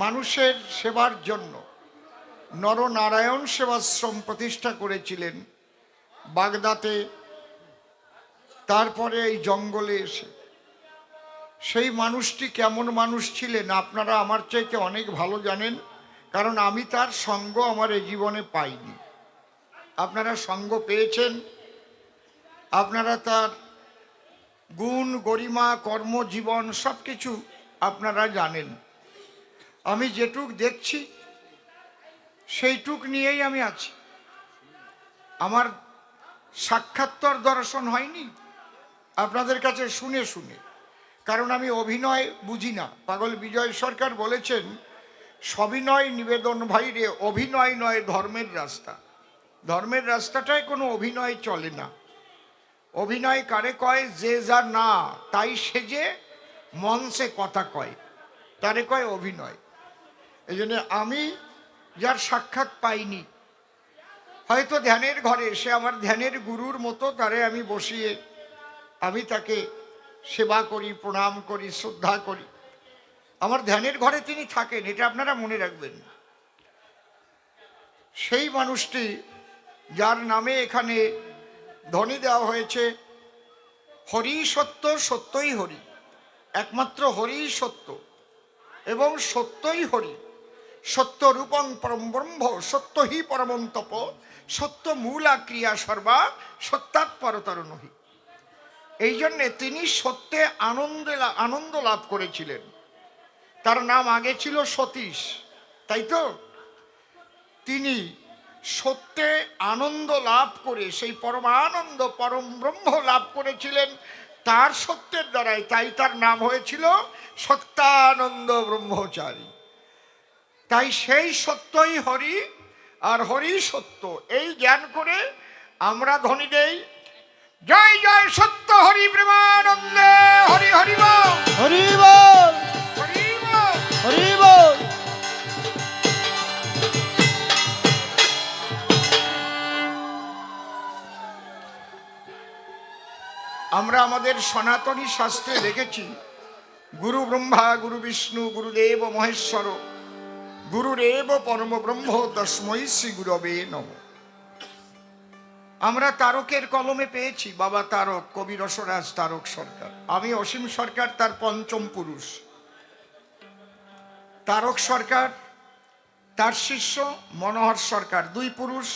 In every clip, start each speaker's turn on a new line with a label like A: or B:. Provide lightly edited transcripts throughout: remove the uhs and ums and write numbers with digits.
A: মানুষের সেবার জন্য নরনারায়ণ সেবাশ্রম প্রতিষ্ঠা করেছিলেন বাগদাতে, তারপরে এই জঙ্গলে এসে। সেই মানুষটি কেমন মানুষ ছিলেন আপনারা আমার চাইতে অনেক ভালো জানেন, কারণ আমি তার সঙ্গ আমার এই জীবনে পাইনি। আপনারা সঙ্গ পেয়েছেন, আপনারা তার গুণ গরিমা কর্মজীবন সব কিছু আপনারা জানেন। আমি যেটুক দেখছি সেইটুক নিয়েই আমি আছি। আমার সাক্ষাৎকার দর্শন হয়নি আপনাদের কাছে শুনে শুনে, কারণ আমি অভিনয় বুঝি না। পাগল বিজয় সরকার বলেছেন, সবিনয় নিবেদন ভাইরে, অভিনয় নয় ধর্মের রাস্তা। ধর্মের রাস্তাটায় কোনো অভিনয় চলে না। অভিনয় কারে কয়? যে যা না তাই সেজে মঞ্চে কথা কয়, তারে কয় অভিনয়। এই জন্য আমি যার সাক্ষাৎ পাইনি, হয়তো ধ্যানের ঘরে সে আমার ধ্যানের গুরুর মতো, তারে আমি বসিয়ে আমি তাকে সেবা করি, প্রণাম করি, শ্রদ্ধা করি। আমার ধ্যানের ঘরে তিনি থাকেন, এটা আপনারা মনে রাখবেন। সেই মানুষটি যার নামে এখানে ধ্বনি দেওয়া হয়েছে, হরি সত্য, সত্যই হরি, একমাত্র হরি সত্য এবং সত্যই হরি। সত্য রূপং পরম ব্রহ্ম, সত্য হি পরমং তপ, সত্য মূলা ক্রিয়া সর্বা, সত্যাৎপরতর নহি। এই জন্যে তিনি সত্যে আনন্দ লাভ করেছিলেন। তার নাম আগে ছিল সতীশ, তাই তো? তিনি সত্যে আনন্দ লাভ করে সেই পরমানন্দ পরম ব্রহ্ম লাভ করেছিলেন তার সত্যের দ্বারাই, তাই তার নাম হয়েছিল সত্যানন্দ ব্রহ্মচারী। তাই সেই সত্যই হরি আর হরি সত্য, এই জ্ঞান করে আমরা ধ্বনি দেই, জয় জয় সত্য হরি প্রেমানন্দে, হরি হরি বল,
B: হরি বল,
A: হরি বল,
B: হরি বল।
A: আমরা আমাদের সনাতনী শাস্ত্রে দেখেছি, গুরু ব্রহ্মা গুরু বিষ্ণু গুরুদেব মহেশ্বর, গুরুরেব পরম ব্রহ্ম তস্मै শ্রী গুরবে নমঃ। আমরা তারকের কলমে পেয়েছি বাবা তারক, কবি রসরাজ তারক সরকার। আমি অসীম সরকার তার পঞ্চম পুরুষ। তারক সরকার, তার শিষ্য মনোহর সরকার 2 পুরুষ,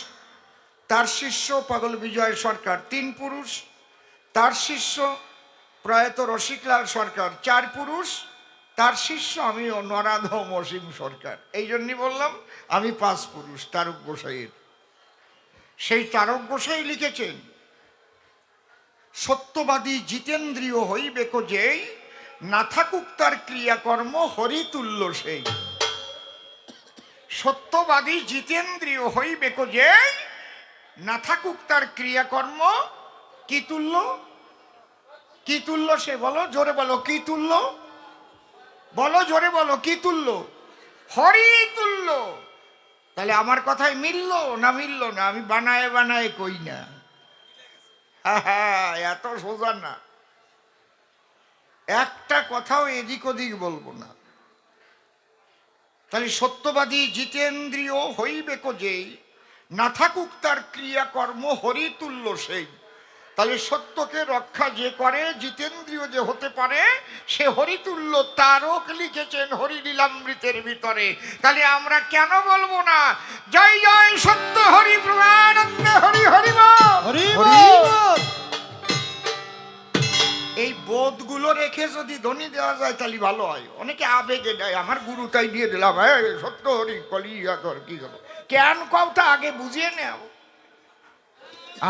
A: তার শিষ্য পাগল বিজয় সরকার 3 পুরুষ, তার শিষ্য প্রয়াত রসিকলাল সরকার 4 পুরুষ, তার শিষ্য আমি নরাধম অসীম সরকার। এই জন্যই বললাম আমি 5 পুরুষ তারক গোসাইয়ের। সেই তারক গোসাই লিখেছেন, সত্যবাদী জিতেন্দ্রিয় হইবে কো যেই, না থাকুক তার ক্রিয়াকর্ম হরিতুল্য সেই। সত্যবাদী জিতেন্দ্রিয় হইবে কো যেই, না থাকুক তার ক্রিয়াকর্ম কি তুল্য? কি তুল্য সে? বলো জোরে বলো, কি তুল্য? বলো জোরে বলো, কি তুল্য? হরি তুল্য। তাহলে আমার কথায় মিললো না মিললো না? আমি বানায় বানায় কই না, এত সোজা না, একটা কথাও এদিক ওদিক বলবো না। তাহলে সত্যবাদী জিতেন্দ্রিয় হইবে কো যেই, না থাকুক তার ক্রিয়াকর্ম হরিতুল্য সেই। তাহলে সত্যকে রক্ষা যে করে, জিতেন্দ্রিয় যে হতে পারে, সে হরিতুল্য। তারক লিখেছেন হরিলীলামৃতের ভিতরে। তাহলে আমরা কেন বলবো না জয় জয় সত্য হরি প্রেমানন্দে, হরি হরি বল,
B: হরি বল।
A: এই বোধগুলো রেখে যদি ধ্বনি দেওয়া যায় তাহলে ভালো হয়। অনেকে আবেগে দেয়, আমার গুরু তাই দিয়ে দিলাম, সত্য হরি কলিয়া কর, কি করো কেন কওটা আগে বুঝিয়ে নেও।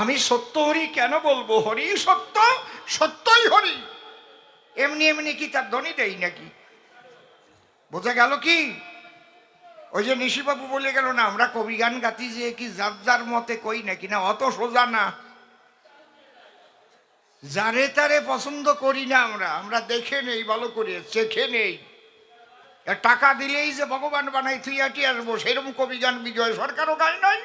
A: আমি সত্য হরি কেন বলবো? হরি সত্য, সত্যই হরি। এমনি এমনি কি তার ধ্বনি দেই নাকি? বোঝা গেল কি? ওই যে নিশিবাবু বলে গেল না, আমরা কবি গান গাতি যে কি যার যার মতে কই নাকি, না অত সোজা না। যারে তারে পছন্দ করি না আমরা, আমরা দেখে নেই ভালো করে, চেখে নেই। টাকা দিলেই যে ভগবান বানাই থুইয়াটি আসবো, সেরকম কবি গান বিজয় সরকারও গায় নাই,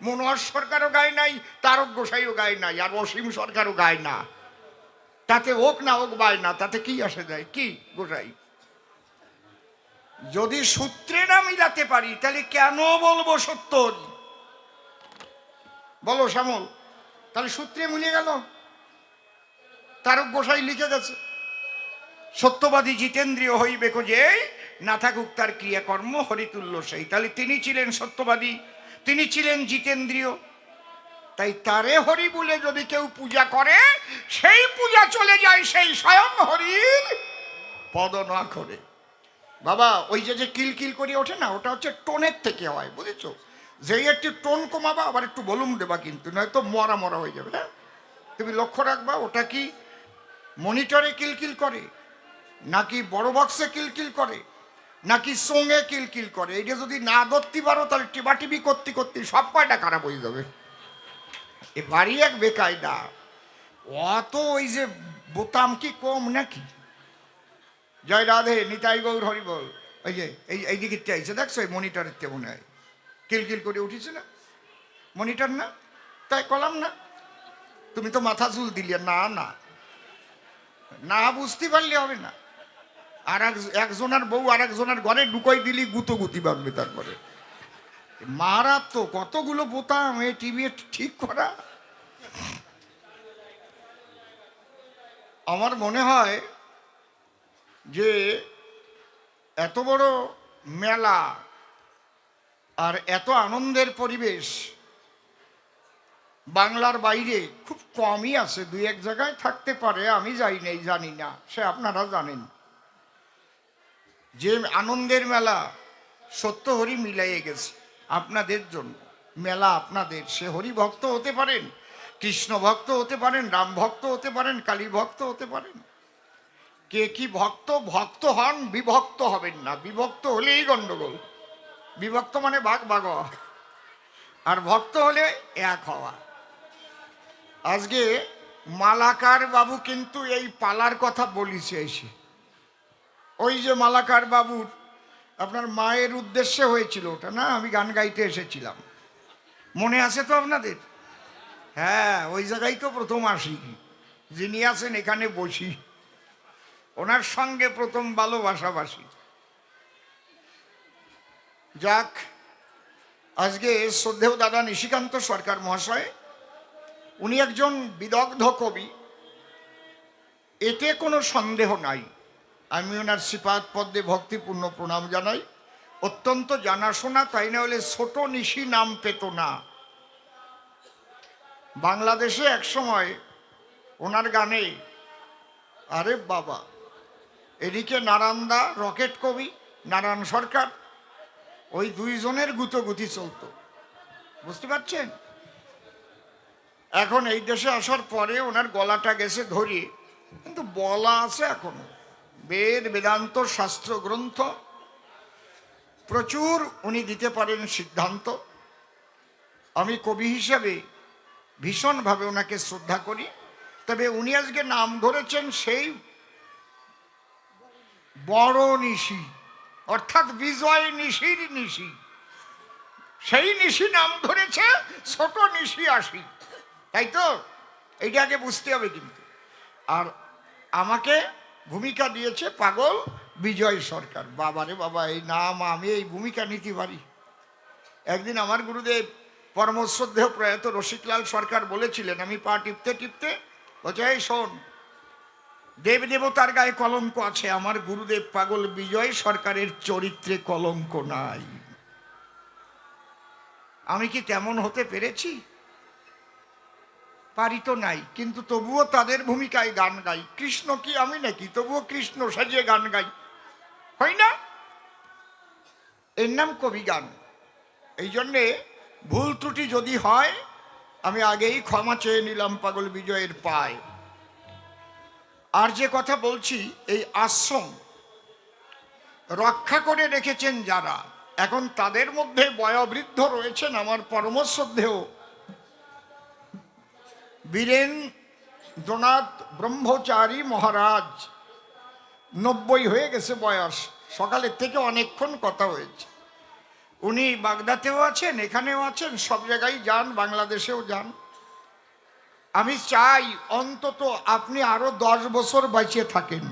A: মনোহর সরকারও গায় নাই, তারক গোসাইও গায় নাই, আর অসীম সরকারও গায় না। তাতে হোক না হোক বায় না, তাতে কি আসে যায়? কি গোসাই যদি সূত্রে না মিলাতে পারি তাহলে কেন বলবো সত্য হরি? বলো শ্যামল, তাহলে সূত্রে মিলে গেল। তারক গোসাই লিখে গেছে, সত্যবাদী জিতেন্দ্রীয় হইবে যে না থাকুক তার ক্রিয়াকর্ম হরিতুল্য সেই। তাহলে তিনি ছিলেন সত্যবাদী, তিনি ছিলেন জিতেন্দ্রীয়, তাই তারে হরি বলে যদি কেউ পূজা করে, সেই পূজা চলে যায় সেই স্বয়ং হরির পদ না করে। বাবা ওই যে কিলকিল করে ওঠে না, ওটা হচ্ছে টোনের থেকে হয়, বুঝেছো? যেই একটু টোন কমাবা আবার একটু ভলিউম দেবা, কিন্তু নয়তো মরা মরা হয়ে যাবে। হ্যাঁ, তুমি লক্ষ্য রাখবা ওটা কি মনিটরে কিলকিল করে, নাকি বড় বক্সে কিলকিল করে, নাকি সঙ্গে কিলকিল করে। এটা যদি না ধরতে পারো তাহলে টিবাটিবি করতে করতে সব কয়টা খারাপ হয়ে যাবে। এ বাড়ি এক বেকায়দা। অত ওই যে বোতাম কি কম নাকি? জয় রাধে, নিতাই গৌর হরি বল। ওই যে এই দিকে চাইছে, দেখছো এই মনিটরের তে মনে হয় কিলকিল করে উঠেছে না, মনিটর না? তাই কলাম না, তুমি তো মাথা চুল দিলে না না না, বুঝতে পারলে হবে না। আর একজনের বউ আর একজনের ঘরে ঢুকাই দিলি গুতো গুতি বাঁধবে। তারপরে মারাত্মক কতগুলো বোতাম এই টিভি ঠিক করা। আমার মনে হয় যে এত বড় মেলা আর এত আনন্দের পরিবেশ বাংলার বাইরে খুব কমই আছে, দুই এক জায়গায় থাকতে পারে, আমি যাই নেই, জানি না, সে আপনারা জানেন। যে আনন্দের মেলা সত্য হরি মিলাইয়ে গেছে আপনাদের জন্য। মেলা আপনাদের, সে হরি ভক্ত হতে পারেন, কৃষ্ণ ভক্ত হতে পারেন, রাম ভক্ত হতে পারেন, কালী ভক্ত হতে পারেন। কে কি ভক্ত? ভক্ত হন, বিভক্ত হবেন না। বিভক্ত হলেই গন্ডগোল। বিভক্ত মানে ভাগ ভাগ হওয়া, আর ভক্ত হলে এক হওয়া। আজকে মালাকার বাবু কিন্তু এই পালার কথা বলিছে এসে। ওই যে মালাকার বাবুর আপনার মায়ের উদ্দেশ্যে হয়েছিল ওটা না, আমি গান গাইতে এসেছিলাম, মনে আছে তো আপনাদের? হ্যাঁ, ওই জায়গায় তো প্রথম আসি, যিনি আছেন এখানে বসি, ওনার সঙ্গে প্রথম ভালোবাসাবাসি। যাক, আজকে শ্রদ্ধেয় দাদা নিশিকান্ত সরকার মহাশয়, উনি একজন বিদগ্ধ কবি, এতে কোনো সন্দেহ নাই। আমি ওনার শ্রীপাদ পদ্মে ভক্তিপূর্ণ প্রণাম জানাই। অত্যন্ত জানাশোনা, তাই না হলে ছোট নিশি নাম পেত না। বাংলাদেশে এক সময় ওনার গানে, আরে বাবা, এদিকে নারায়ণদা রকেট কবি, নারায়ণ সরকার, ওই দুইজনের গুতোগুতি চলত, বুঝতে পারছেন? এখন এই দেশে আসার পরে ওনার গলাটা গেছে ধরিয়ে, কিন্তু বলা আছে এখনো। বেদ বেদান্ত শাস্ত্র গ্রন্থ প্রচুর উনি দিতে পারেন সিদ্ধান্ত। আমি কবি হিসাবে ভীষণভাবে ওনাকে শ্রদ্ধা করি। তবে উনি আজকে নাম ধরেছেন সেই বড় নিশি, অর্থাৎ বিজয় নিশির নিশি। সেই নিশি নাম ধরেছে, ছোট নিশি আসি, তাই তো? এইটা আগে বুঝতে হবে কিন্তু। আর আমাকে ভূমিকা দিয়েছে পাগল বিজয় সরকার। বাবারে বাবা, এই নাম, আমি এই ভূমিকা নিতে পারি? একদিন আমার গুরুদেব পরমশ্রদ্ধেয় প্রয়াত রসিকলাল সরকার বলেছিলেন, আমি পা টিপতে টিপতে বলছে, এই শোন, দেব দেবতার গায়ে কলঙ্ক আছে, আমার গুরুদেব পাগল বিজয় সরকারের চরিত্রে কলঙ্ক নাই। আমি কি তেমন হতে পেরেছি? পারি তো নাই, কিন্তু তবুও তাদের ভূমিকায় গান গাই। কৃষ্ণ কি আমি নাকি? তবুও কৃষ্ণ সাজিয়ে গান গাই, হয় না? এর নাম কবি গান। এই জন্যে ভুল ত্রুটি যদি হয়, আমি আগেই ক্ষমা চেয়ে নিলাম পাগল বিজয়ের পায়। আর যে কথা বলছি, এই আশ্রম রক্ষা করে রেখেছেন যারা, এখন তাদের মধ্যে বয়োবৃদ্ধ রয়েছেন আমার পরমশ্রদ্ধেয় বীরেন্দ্রনাথ ব্রহ্মচারী মহারাজ। 90 হয়ে গেছে বয়স, সকালের থেকে অনেকক্ষণ কথা হয়েছে। উনি বাগদাতেও আছেন, এখানেও আছেন, সব জায়গায় যান, বাংলাদেশেও যান। আমি চাই অন্তত আপনি আরো 10 বছর বাঁচিয়ে থাকেন,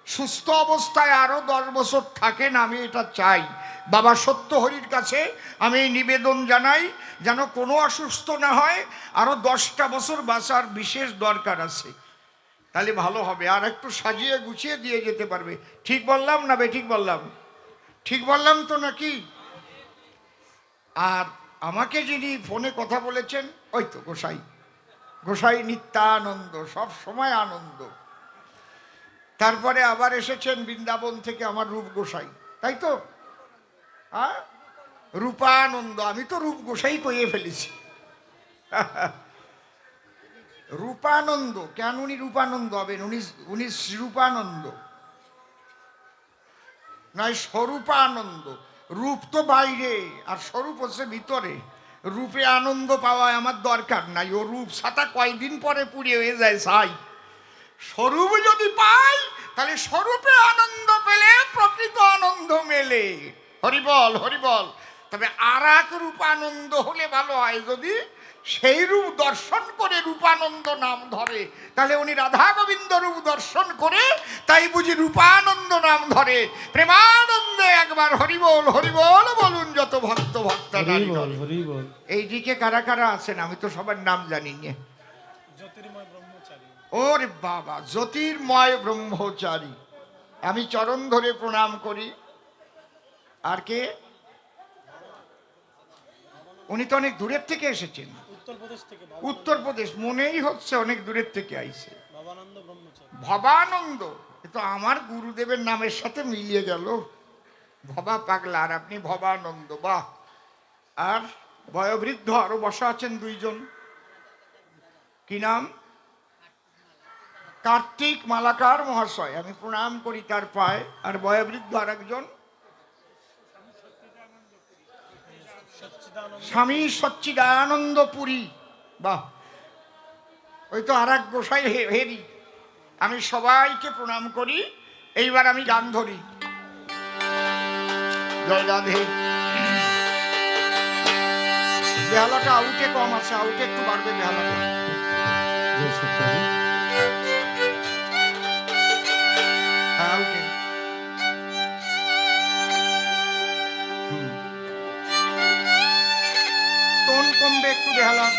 A: সুস্থ অবস্থায় আরো 10 বছর থাকেন, আমি এটা চাই। বাবা সত্য হরির কাছে আমি এই নিবেদন জানাই, যেন কোনো অসুস্থ না হয়, আরো 10টা বছর বাঁচার বিশেষ দরকার আছে, তাহলে ভালো হবে। আর একটু সাজিয়ে গুছিয়ে দিয়ে যেতে পারবে। ঠিক বললাম না বেঠিক বললাম? ঠিক বললাম তো নাকি? আর আমাকে যিনি ফোনে কথা বলেছেন, ওই তো গোসাই, গোসাই নিত্যানন্দ, সব সময় আনন্দ। তারপরে আবার এসেছেন বৃন্দাবন থেকে আমার রূপ গোসাই, তাই তো? হ্যাঁ, রূপানন্দ। আমি তো রূপ গোসাই কইয়ে ফেলেছি। রূপানন্দ কেন? উনি রূপানন্দ হবেন? উনি শ্রীরূপানন্দ নয়, স্বরূপানন্দ। রূপ তো বাইরে আর স্বরূপ হচ্ছে ভিতরে। রূপে আনন্দ পাওয়া আমার দরকার নাই, ও রূপ ছাতা কয়দিন পরে পুড়িয়ে হয়ে যায় ছাই। স্বরূপ যদি পাই, তাহলে স্বরূপে আনন্দ পেলে প্রকৃত আনন্দ মেলে। হরিবল হরিবল। তবে আর এক রূপানন্দ হলে ভালো হয়, যদি সেই রূপ দর্শন করে রূপানন্দ নাম ধরে, তাহলে উনি রাধা গোবিন্দ রূপ দর্শন করে তাই বুঝি রূপানন্দ নাম ধরে। প্রেমানন্দে একবার হরিবল হরিবল বলুন যত ভক্ত ভক্ত নারী
B: হরিবল
A: নরে।
B: হরিবল।
A: এইদিকে কারা কারা আছেন আমি তো সবার নাম জানি না।
B: জ্যোতির্ময় ব্রহ্মচারী।
A: ওরে বাবা, জ্যোতির্ময় ব্রহ্মচারী, আমি চরণ ধরে প্রণাম করি। আর কে? উনি তো অনেক দূরের থেকে এসেছেন।
B: উত্তরপ্রদেশ থেকে
A: উত্তরপ্রদেশ মনেই হচ্ছে অনেক দূরের থেকে আইছে।
B: ভবানন্দ ব্রহ্মচারী।
A: ভবানন্দ, এ তো আমার গুরুদেবের নামের সাথে মিলিয়ে গেল। ভবা পাগলা আর আপনি ভবানন্দ, বাহ। আর বয়োবৃদ্ধ আরো বসা আছেন দুইজন, কি নাম? কার্তিক মালাকার মহাশয়, আমি প্রণাম করি তার পায়ে। আর বয়োবৃদ্ধ আর একজন স্বামী সচ্চিদানন্দ পুরী, বাহ। ওই তো আর এক গোসাই হেরি। আমি সবাইকে প্রণাম করি। এইবার আমি গান ধরি। জয় রাধে। বেহালাটা আউটে কম আছে, আউটে একটু বাড়বে বেহালাটা। হ্যাঁ, আউটে। টোন কমবে একটু বেহালার।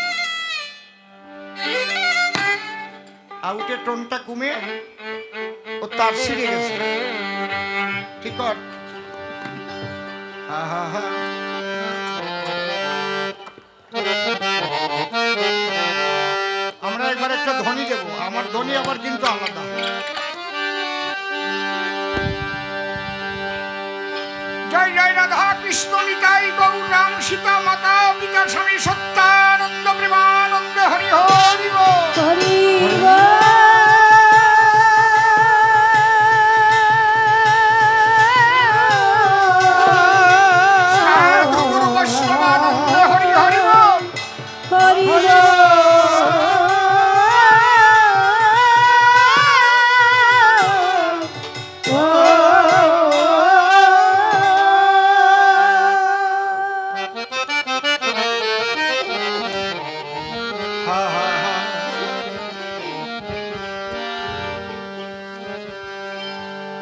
A: আউটের টোনটা কমে ও তার ছিঁড়ে গেছে। ঠিক কর। আহা, আমরা একবার একটা ধ্বনি দেব, আমার ধ্বনি আবার কিন্তু আলাদা। জয় জয় রাধা কৃষ্ণ নিতাই গৌর রাম সীতা মাতা পিতা স্বামী সত্যানন্দ প্রেমানন্দ হরি হরি বল। সাধু গুরু বৈষ্ণবানন্দ হরি হরি বল।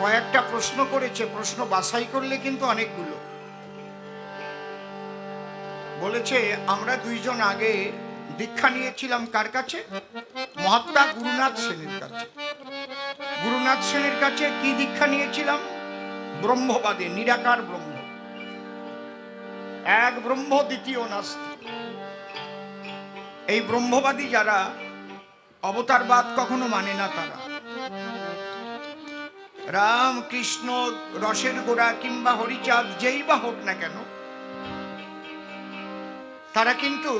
A: কয়েকটা প্রশ্ন করেছে, প্রশ্ন বাছাই করলে কিন্তু অনেকগুলো বলেছে। আমরা দুইজন আগে দীক্ষা নিয়েছিলাম কার কাছে? মহাত্মা গুরুনাথ সেনের কাছে। গুরুনাথ সেনের কাছে কি দীক্ষা নিয়েছিলাম? ব্রহ্মবাদে, নিরাকার ব্রহ্ম, এক ব্রহ্ম, দ্বিতীয় নাস্তি। এই ব্রহ্মবাদী যারা অবতারবাদ কখনো মানে না, তারা রাম কৃষ্ণ রসের গোড়া কিংবা হরিচাঁদ যেই বা হোক না কেন, তারা কিন্তু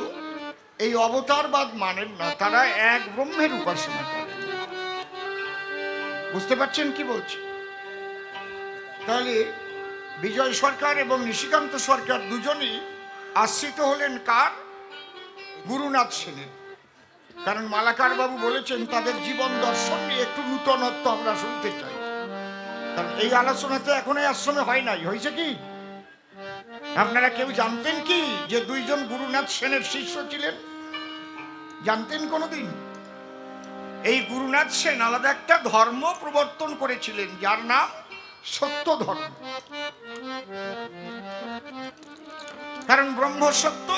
A: এই অবতারবাদ মানেন না। তারা এক ব্রহ্মের উপাসনা করেন। বুঝতে পারছেন কি বলছি? তাহলে বিজয় সরকার এবং নিশিকান্ত সরকার দুজনই আশ্রিত হলেন কার? গুরুনাথ সেনের। কারণ মালাকার বাবু বলেছেন তাদের জীবন দর্শন নিয়ে একটু নূতনত্ব আমরা শুনতে চাই। কারণ এই আলোচনাতে এখন এই আশ্রমে হয় নাই, হয়েছে কি? আপনারা কেউ জানতেন কি যে দুইজন গুরুনাথ সেনের শিষ্য ছিলেন? জানতেন কোনোদিন? এই গুরুনাথ সেন আলাদা একটা ধর্ম প্রবর্তন করেছিলেন, যার নাম সত্য ধর্ম। কারণ ব্রহ্ম সত্য,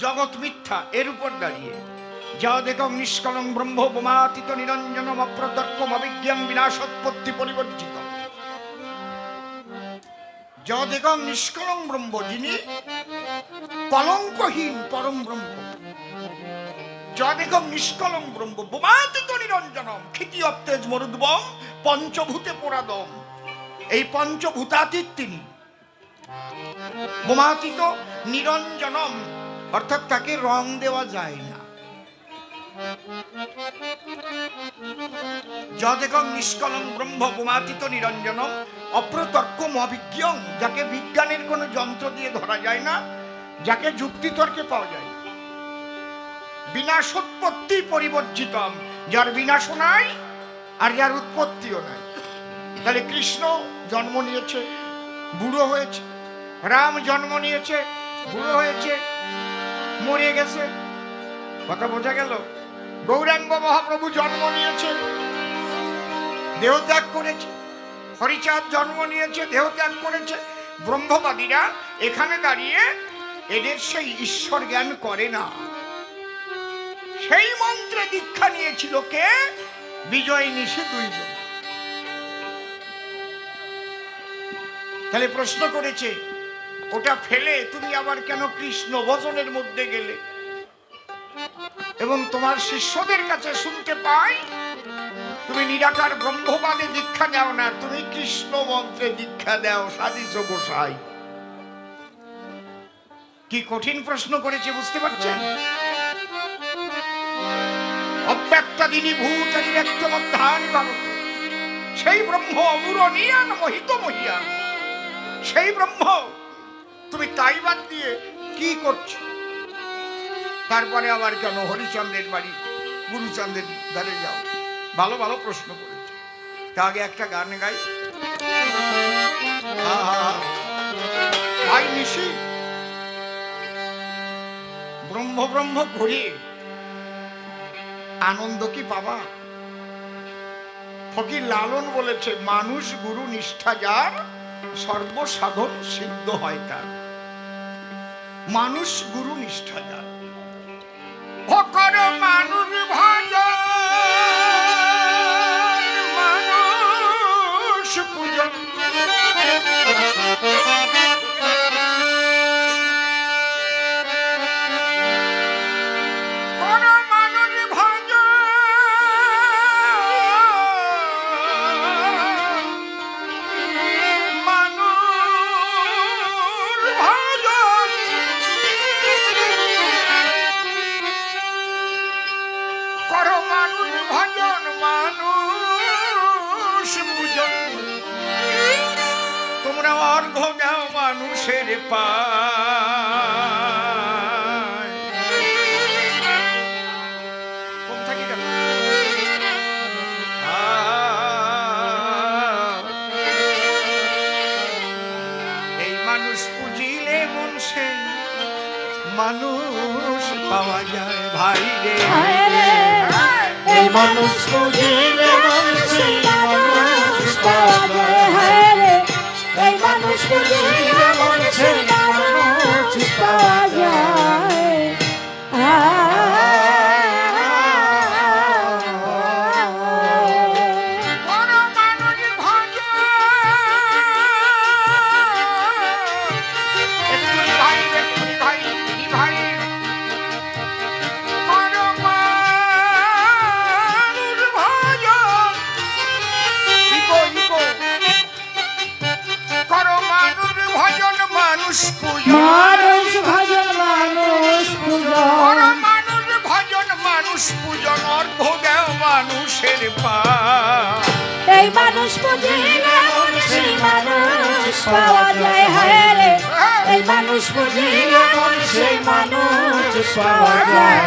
A: জগৎ মিথ্যা, এর উপর দাঁড়িয়ে যদেকং নিষ্কলং ব্রহ্ম বোমাতীত নিরঞ্জনম অপ্রতর্কম অবিজ্ঞান বিনাশোৎপত্তি পরিবর্জিত। যদেকং নিষ্কলং ব্রহ্ম, যিনি কলঙ্কহীন পরম ব্রহ্ম। যদেকং নিষ্কলং ব্রহ্ম বোমাতীত নিরঞ্জনম ক্ষিতি অপ্তেজ মরুদ্বম পঞ্চভূতে পোড়াদম। এই পঞ্চভূতাতীত তিনি। বোমাতীত নিরঞ্জনম অর্থাৎ তাকে রং দেওয়া যায় না। যদেকং নিষ্কলং ব্রহ্ম বোমাতীত নিরঞ্জনম অপ্রতর্কম অভিজ্ঞং, যাকে বিজ্ঞানের কোনো যন্ত্র দিয়ে ধরা যায় না, যাকে যুক্তিতর্কে পাওয়া যায়। বিনাশোৎপত্তি পরিবর্জিতম, যার বিনাশও নাই আর যার উৎপত্তিও নাই। তাহলে কৃষ্ণ জন্ম নিয়েছে, বুড়ো হয়েছে। রাম জন্ম নিয়েছে, বুড়ো হয়েছে, মরে গেছে। কথা বোঝা গেল? গৌরাঙ্গ মহাপ্রভু জন্ম নিয়েছে, দেহত্যাগ করেছে। হরিচাঁদ জন্ম নিয়েছে, দেহত্যাগ করেছে। ব্রহ্মবাদীরা এখানে দাঁড়িয়ে এদের সেই ঈশ্বর জ্ঞান করে না। সেই মন্ত্রে দীক্ষা নিয়েছিল কে? বিজয় নিশি দুইজন। তাহলে প্রশ্ন করেছে, ওটা ফেলে তুমি আবার কেন কৃষ্ণ ভজনের মধ্যে গেলে? এবং তোমার শিষ্যদের কাছে শুনতে পাই তুমি নিরাকার ব্রহ্মবাদে দীক্ষা দাও না, তুমি কৃষ্ণ মন্ত্রে দীক্ষা দাও। সাজিছ গোসাই। কি কঠিন প্রশ্ন করেছে বুঝতে পারছেন? অব্যক্তাদিনী ভূতাদি ব্যক্ত মধ্যাহ্ন ভারত, সেই ব্রহ্ম অমূরণীয়ান মোহিত মহিয়ান, সেই ব্রহ্ম তুমি তাই বাদ দিয়ে কি করছো? তারপরে আবার কেন হরিচন্দ্রের বাড়ি গুরুচন্দ্রের ধারে যাও? ভালো ভালো প্রশ্ন করেছে। তা আগে একটা গান গাই। ভাই নিশি ব্রহ্ম ব্রহ্ম ঘুরে আনন্দ কি পাবা? ফকির লালন বলেছে, মানুষ গুরু নিষ্ঠা যার সর্বসাধন সিদ্ধ হয় তার। মানুষ গুরু নিষ্ঠা যার, ভকর মানুষ ভজ মানুষ পূজন, তোমরা অর্ঘ দাও মানুষের পায়। এই মানুষ পুজিলে মন সে মানুষ পাওয়া যায় ভাই রে।
C: এই মানুষ পুজিলে মন সে মানুষ পাওয়া যায়। এই মানুষ পুজিলে মন সে মানুষ পাওয়া যায়।
A: মানুষ ভজন মানুষ পূজন, মানুষ ভজন মানুষ পূজন, অর্ঘ দেও মানুষের পায়।
C: এই মানুষ পুজিলে মন সে মানুষ পাওয়া যায়। রে এই মানুষ পুজিলে মন সে মানুষ পাওয়া যায়।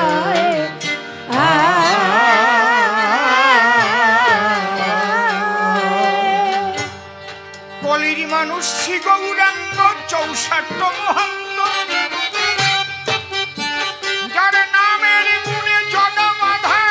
A: কলির মানুষ শ্রী গৌরাঙ্গ 64 মহান্ত, যার নামের গুণে জনমাধার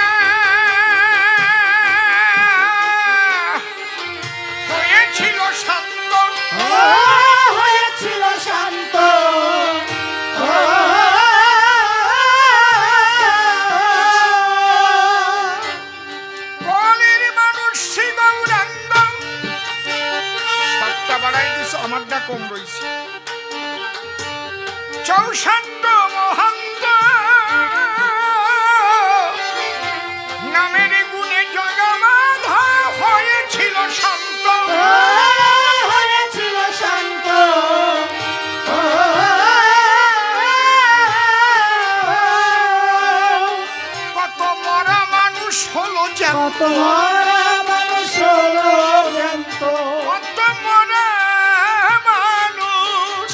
A: কম রয়েছে। চৌষট্ট মহান্ত নামের গুণে জগমাধা হয়েছিল শান্ত।
C: হয়েছিল শান্ত
A: কত মরা মানুষ হলো
C: কত
A: জ্যান্ত,
C: মরা মানুষ হলো জ্যান্ত।
A: কত মরা মানুষ,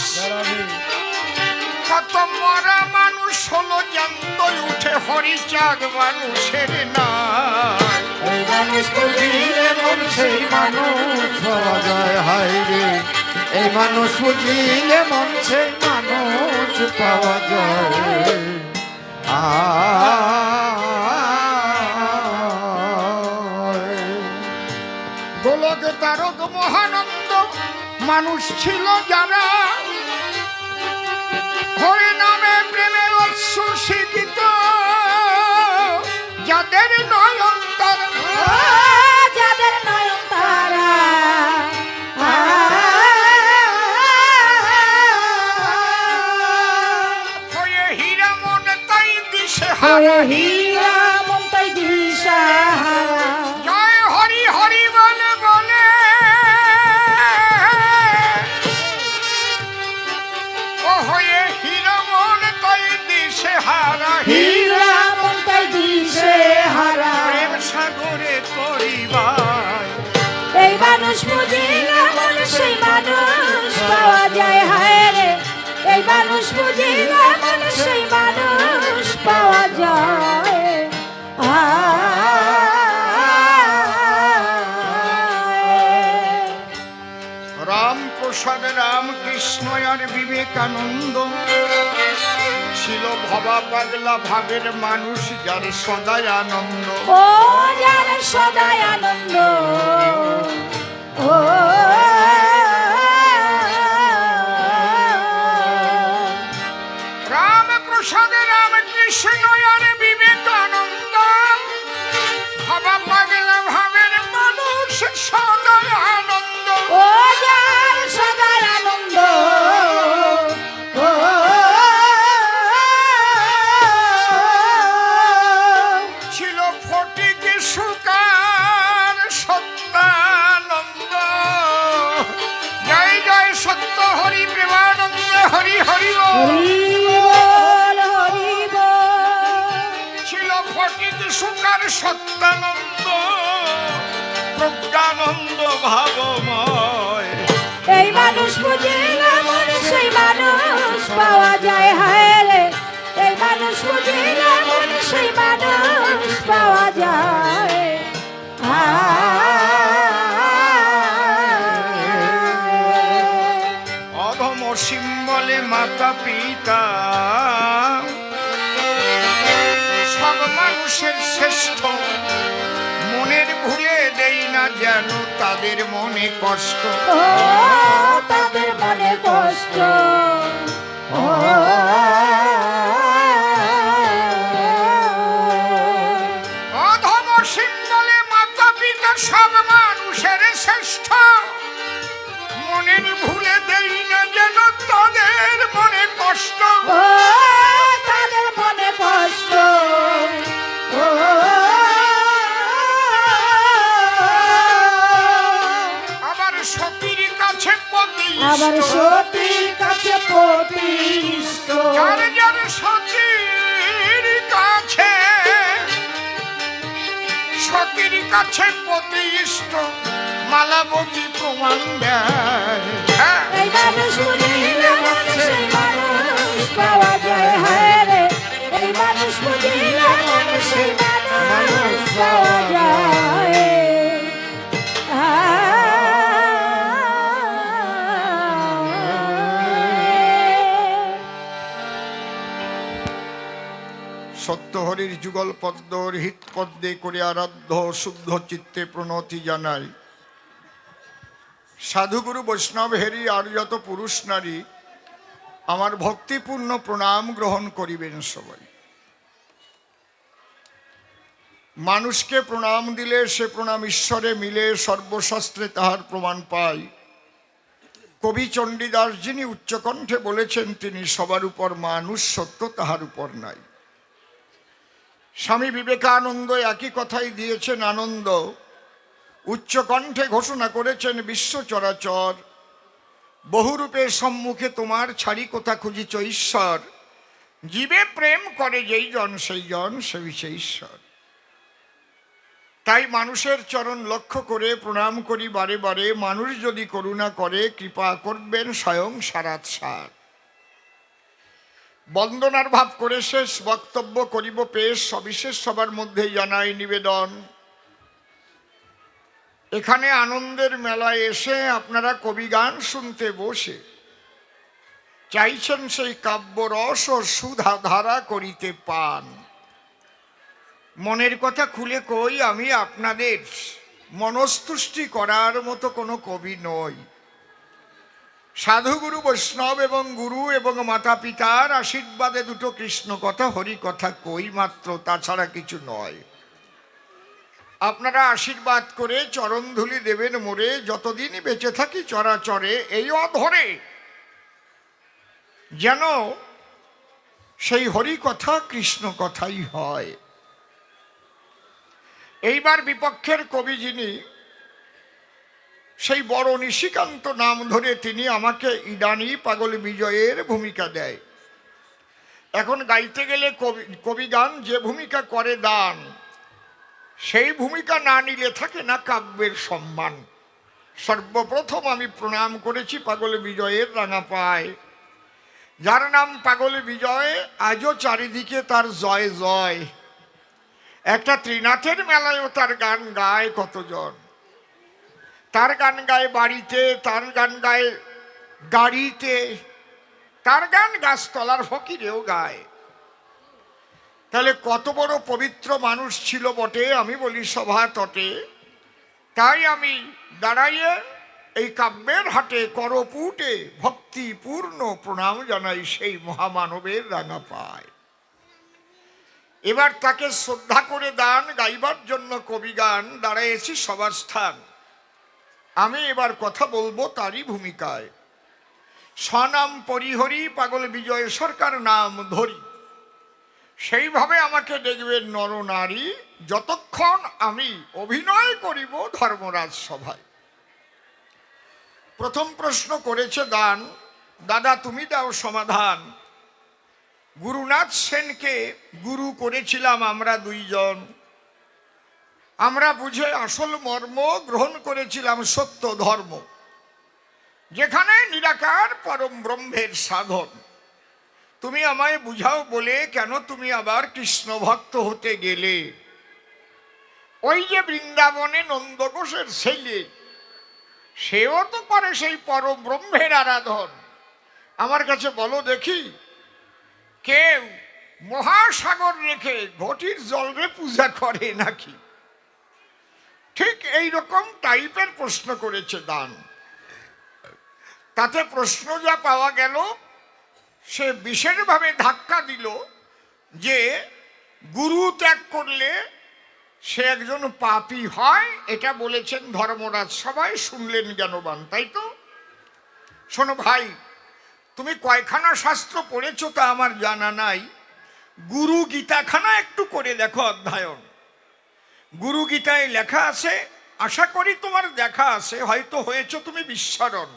A: কত মরা মানুষ হলো জ্যান্ত, উঠে হরিচাঁদ মানুষের নাই।
C: এই মানুষ বুঝিলে মন সেই মানুষ পাওয়া যায়, হায় রে এই মানুষ বুঝিলে মন সেই মানুষ পাওয়া যায়।
A: গোলক তারক মহানন্দ মানুষ ছিল যারা, হরি নামে প্রেমে অশ্রু শিখিত, যাদের নয়ন তারা,
C: যাদের নয়ন তারা
A: হয়ে হীরা মন তাই দিশে
C: হয়ে হীরা মন তাই দিশাহারা।
A: জয় হরি হরি বলে বলে ও হয়ে হীরা মন তাই দিশে হারা।
C: হীরা মন তাই দিশাহারা।
A: প্রেম সাগরে পরিবার
C: এই মানুষ বুঝিলে মন সেই মানুষ পাওয়া যায়, হায় রে এই মানুষ বুঝিলে মন সেই মানুষ পাওয়া যায়।
A: রামপ্রসাদ রামকৃষ্ণ আর বিবেকানন্দ ছিল ভবা পাগলা ভাবের মানুষ, যার সদাই আনন্দ।
C: ও যার সদাই আনন্দ, ও
A: রামপ্রসাদ রামকৃষ্ণ আর বিবেকানন্দ ভবা পাগলা ভাবের মানুষ, সদাই আনন্দ।
C: ও যার সদাই আনন্দ, ও
A: ছিল ফটিক সুকার সত্যানন্দ। জয় জয় সত্য হরি প্রেমানন্দ হরি হরি বল।
C: হরি বল হরি বল।
A: ছিল ফটিক সুকার সত্যানন্দ, প্রজ্ঞানন্দ ভাবময়।
C: এই মানুষ বুঝিলে মন সেই মানুষ পাওয়া যায়, হায় রে এই মানুষ বুঝিলে মন সেই মানুষ পাওয়া যায়।
A: অধম সিম্বলে মাতা পিতা সব মানুষের শ্রেষ্ঠ, মনের ভুলে দেই না যেন তাদের মনে কষ্ট।
C: ও তাদের মনে কষ্ট, ও
A: অধম সিম্বলে মাতা পিতা সব মানুষের শ্রেষ্ঠ, মনের ভুলে দেই না যেন তাদের মনে কষ্ট।
C: ও তাদের মনে কষ্ট, ও
A: আবার সতীর কাছে
C: আবার
A: প্রতিষ্ঠ,
C: সতীর কাছে প্রতিষ্ঠ।
A: যার যার সতীর কাছে, সতীর কাছে প্রতিষ্ঠ মালাবতী প্রমাণ দেয়। হ্যাঁ।
C: এই মানুষ বুঝিলে মন সেই মানুষ পাওয়া যায়, হায় রে এই মানুষ বুঝিলে মন সেই মানুষ পাওয়া যায়।
A: সত্য হরির যুগল পদ্ম হৃৎ পদ্মে করে আরাধ্য শুদ্ধ চিত্তে প্রণতি জানাই। সাধুগুরু বৈষ্ণব হেরি আর যত পুরুষ নারী আমার ভক্তিপূর্ণ প্রণাম গ্রহণ করিবেন সবাই। মানুষকে প্রণাম দিলে সে প্রণাম ঈশ্বরে মিলে, সর্বশাস্ত্রে তাহার প্রমাণ পায়। কবি চণ্ডীদাস যিনি উচ্চকণ্ঠে বলেছেন তিনি সবার উপর মানুষ, সত্য তাহার উপর নাই। স্বামী বিবেকানন্দ একই কথাই দিয়েছেন আনন্দ, উচ্চকণ্ঠে ঘোষণা করেছেন বিশ্ব চরাচর, বহুরূপের সম্মুখে তোমার ছাড়ি কোথা খুঁজিছ ঈশ্বর, জীবে প্রেম করে যেই জন সেই জন সে বিষে ঈশ্বর। তাই মানুষের চরণ লক্ষ্য করে প্রণাম করি বারে বারে, মানুষ যদি করুণা করে কৃপা করবেন স্বয়ং সারাৎ সার। বন্দনার ভাব করে শেষ বক্তব্য করিব পেশ, সবিশেষ সবার মধ্যে জানাই নিবেদন। এখানে আনন্দের মেলায় এসে আপনারা কবি গান শুনতে বসে চাইছেন সেই কাব্যরস ও সুধা ধারা করিতে পান। মনের কথা খুলে কই, আমি আপনাদের মনস্তুষ্টি করার মতো কোনো কবি নই। সাধুগুরু বৈষ্ণব এবং গুরু এবং মাতা পিতার আশীর্বাদে দুটো কৃষ্ণ কথা হরি কথা কই মাত্র, তাছাড়া কিছু নয়। আপনারা আশীর্বাদ করে চরণধুলি দেবেন মোরে, যতদিনই বেঁচে থাকি চরাচরে এই অধরে যেন সেই হরি কথা কৃষ্ণ কথাই হয়। এইবার বিপক্ষের কবি যিনি, সেই বড় নিশিকান্ত নাম ধরে তিনি আমাকে ইদানি পাগল বিজয়ের ভূমিকা দেয়। এখন গাইতে গেলে কবি গান যে ভূমিকা করে দান, সেই ভূমিকা না নিলে থাকে না কাব্যের সম্মান। সর্বপ্রথম আমি প্রণাম করেছি পাগল বিজয়ের রাঙা পায়, যার নাম পাগল বিজয়, আজও চারিদিকে তার জয় জয়। একটা ত্রিনাথের মেলায়ও তার গান গায় কতজন, তার গান গায় বাড়িতে, তার গান গায় গাড়িতে, তার গান গাছতলার ফকিরেও গায়। তাহলে কত বড় পবিত্র মানুষ ছিল বটে, আমি বলি সভা তটে। তাই আমি দাঁড়াইয়ে এই কাব্যের হাটে করপুটে ভক্তিপূর্ণ প্রণাম জানাই সেই মহামানবের রাঙা পায়। এবার তাকে শ্রদ্ধা করে দান গাইবার জন্য কবি গান দাঁড়াইয়েছি সবার স্থান। আমি এবার কথা বলবো তারই ভূমিকায়। স্বনাম পরিহরি পাগল বিজয় সরকার নাম ধরি, সেইভাবে আমাকে দেখবেন নরনারী, যতক্ষণ আমি অভিনয় করিব ধর্মরাজ সভায়। প্রথম প্রশ্ন করেছে দান, দাদা তুমি দাও সমাধান। গুরুনাথ সেনকে গুরু করেছিলাম আমরা দুইজন, আমরা বুঝে আসল মর্ম গ্রহণ করেছিলাম সত্য ধর্ম, যেখানে নিরাকার পরম ব্রহ্মের সাধন। তুমি আমায় বুঝাও বলে কেন তুমি আবার কৃষ্ণ ভক্ত হতে গেলে? ওই যে বৃন্দাবনে নন্দঘোষের ছেলে, সেও তো পারে সেই পরম ব্রহ্মের আরাধন। আমার কাছে বলো দেখি, কেউ মহাসাগর রেখে ঘটির জলরে পূজা করে নাকি? ঠিক এই রকম টাইপের প্রশ্ন করেছে দান। তাতে প্রশ্ন যা পাওয়া গেল, সে বিশেষভাবে ধাক্কা দিল যে গুরু ত্যাগ করলে সে একজন পাপী হয়। এটা বলেছেন ধর্মরাজ, সবাই শুনলেন জ্ঞানবান, তাই তো? শোনো ভাই, তুমি কয়খানা শাস্ত্র পড়েছো তা আমার জানা নাই, গুরু গীতাখানা একটু করে দেখো অধ্যয়ন। গুরু গীতায় লেখা আছে, আশা করি তোমার দেখা আছে, হয়তো হয়েছ তুমি বিস্মরণ।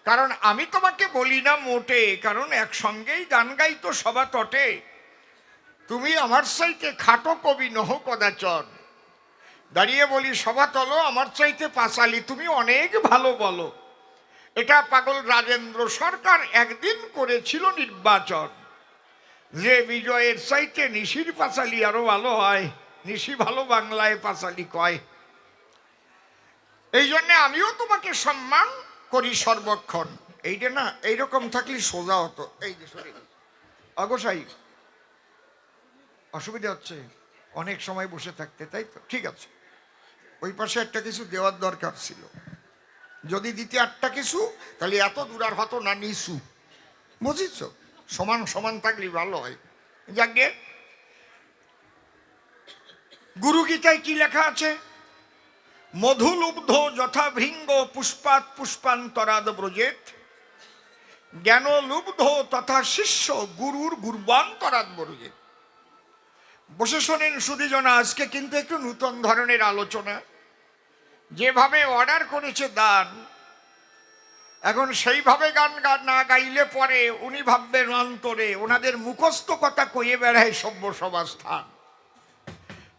A: কারণ আমি তোমাকে বলি না মোটে, কারণ একসঙ্গেই গান গাইতো সভা তটে। তুমি আমার চাইতে খাটো কবি নহ কদাচন। দাঁড়িয়ে বলি সভা তলো, আমার চাইতে পাঁচালি তুমি অনেক ভালো বলো। এটা পাগল রাজেন্দ্র সরকার একদিন করেছিল নির্বাচন, যে বিজয়ের চাইতে নিশির পাঁচালি আরো ভালো হয়, নিশি ভালো বাংলায় পাঁচালি কয়। এই জন্যে আমিও তোমাকে সম্মান করি সর্বক্ষণ। এইটা না এইরকম থাকলে সোজা হতো। এই যে শরীর অগোসাই অসুবিধা হচ্ছে অনেক সময় বসে থাকতে, তাই তো? ঠিক আছে, ওই পাশে একটা কিছু দেওয়ার দরকার ছিল, যদি দিতে আটটা কিছু তাহলে এত দূর আর হতো না নিচু, বুঝিস? সমান সমান থাকলে ভালো হয়। যাকে গুরু গীতায় কি লেখা আছে? মধুলুব্ধ যথা ভৃঙ্গ পুষ্পাৎ পুষ্পান্তরাদ ব্রজেত, জ্ঞানলুব্ধ তথা শিষ্য গুরুর গুর্বান্তরাদ ব্রজেত। বসে শোনেন সুধীজনা, আজকে কিন্তু একটু নূতন ধরনের আলোচনা। যেভাবে অর্ডার করেছে দান, এখন সেইভাবে গান না গাইলে পরে উনি ভাববেন অন্তরে ওনাদের মুখস্থ কথা কইয়ে বেড়ায় সভ্য সমাজস্থান।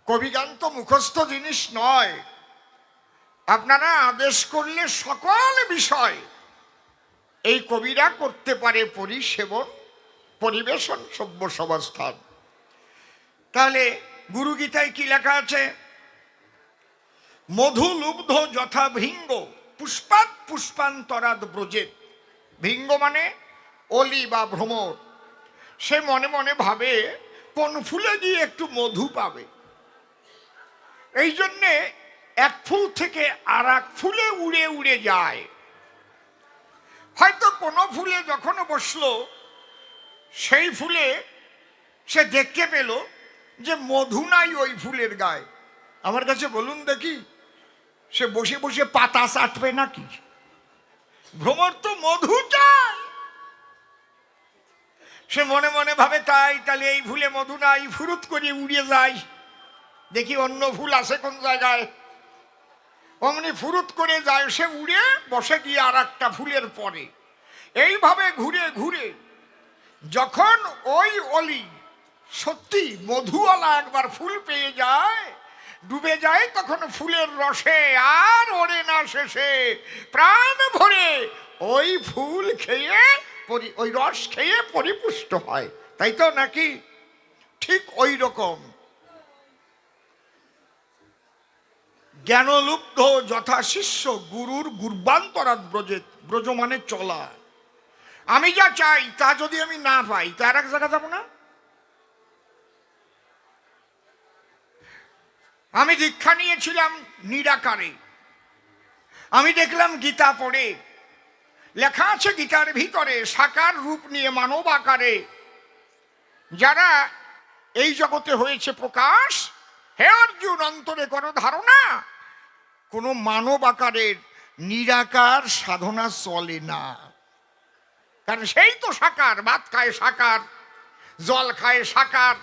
A: কবিগান তো মুখস্থ জিনিস নয়। আপনারা আদেশ করলে সকল বিষয় এই কবিরা করতে পারে পরিসেবন, পরিবেশন সভ্য সমাজস্থান। তাহলে গুরুগীতায় কি লেখা আছে? মধুলুব্ধ যথা ভৃঙ্গ পুষ্পাৎ পুষ্পান্তরাদ ব্রজেত। ভৃঙ্গ মানে অলি বা ভ্রমর। সে মনে মনে ভাবে কোন ফুলে গিয়ে একটু মধু পাবে, এই জন্যে এক ফুল থেকে আর এক ফুলে উড়ে উড়ে যায়। হয়তো কোনো ফুলে যখন বসলো, সেই ফুলে সে দেখতে পেল যে মধু নাই ওই ফুলের গায়ে। আমার কাছে বলুন দেখি, সে বসে বসে পাতা চাটবে নাকি? ভ্রমর তো মধু চায়। সে মনে মনে ভাবে তাই, তাহলে এই ফুলে মধু নাই, ফুরুত করে উড়ে যায়, দেখি অন্য ফুল আছে কোন জায়গায়। অমনি ফুরুত করে যায়, সে উড়ে বসে গিয়ে আর একটা ফুলের পরে। এইভাবে ঘুরে ঘুরে যখন ওই অলি সত্যি মধুওয়ালা একবার ফুল পেয়ে যায়, ডুবে যায়, তখন ফুলের রসে আর ওড়ে না শেষে, প্রাণ ভরে ওই ফুল খেয়ে ওই রস খেয়ে পরিপুষ্ট হয়। তাই তো নাকি? ঠিক ওই রকম জ্ঞানলুব্ধ যথা শিষ্য গুরুর গুর্বান্তরাদ ব্রজেত। ব্রজ মানে চলা। আমি যা চাই তা যদি আমি না পাই, তা আর এক জায়গা যাবো না? আমি দীক্ষা নিয়েছিলাম নিরাকারে। আমি দেখলাম গীতা পড়ে লেখা আছে গীতার ভিতরে সাকার রূপ নিয়ে মানব আকারে যারা এই জগতে হয়েছে প্রকাশ, হে অর্জুন অন্তরে করো ধারণা, কোনো মানব আকারের নিরাকার সাধনা চলে না। কারণ সেই তো সাকার, ভাত খায় সাকার, জল খায় সাকার,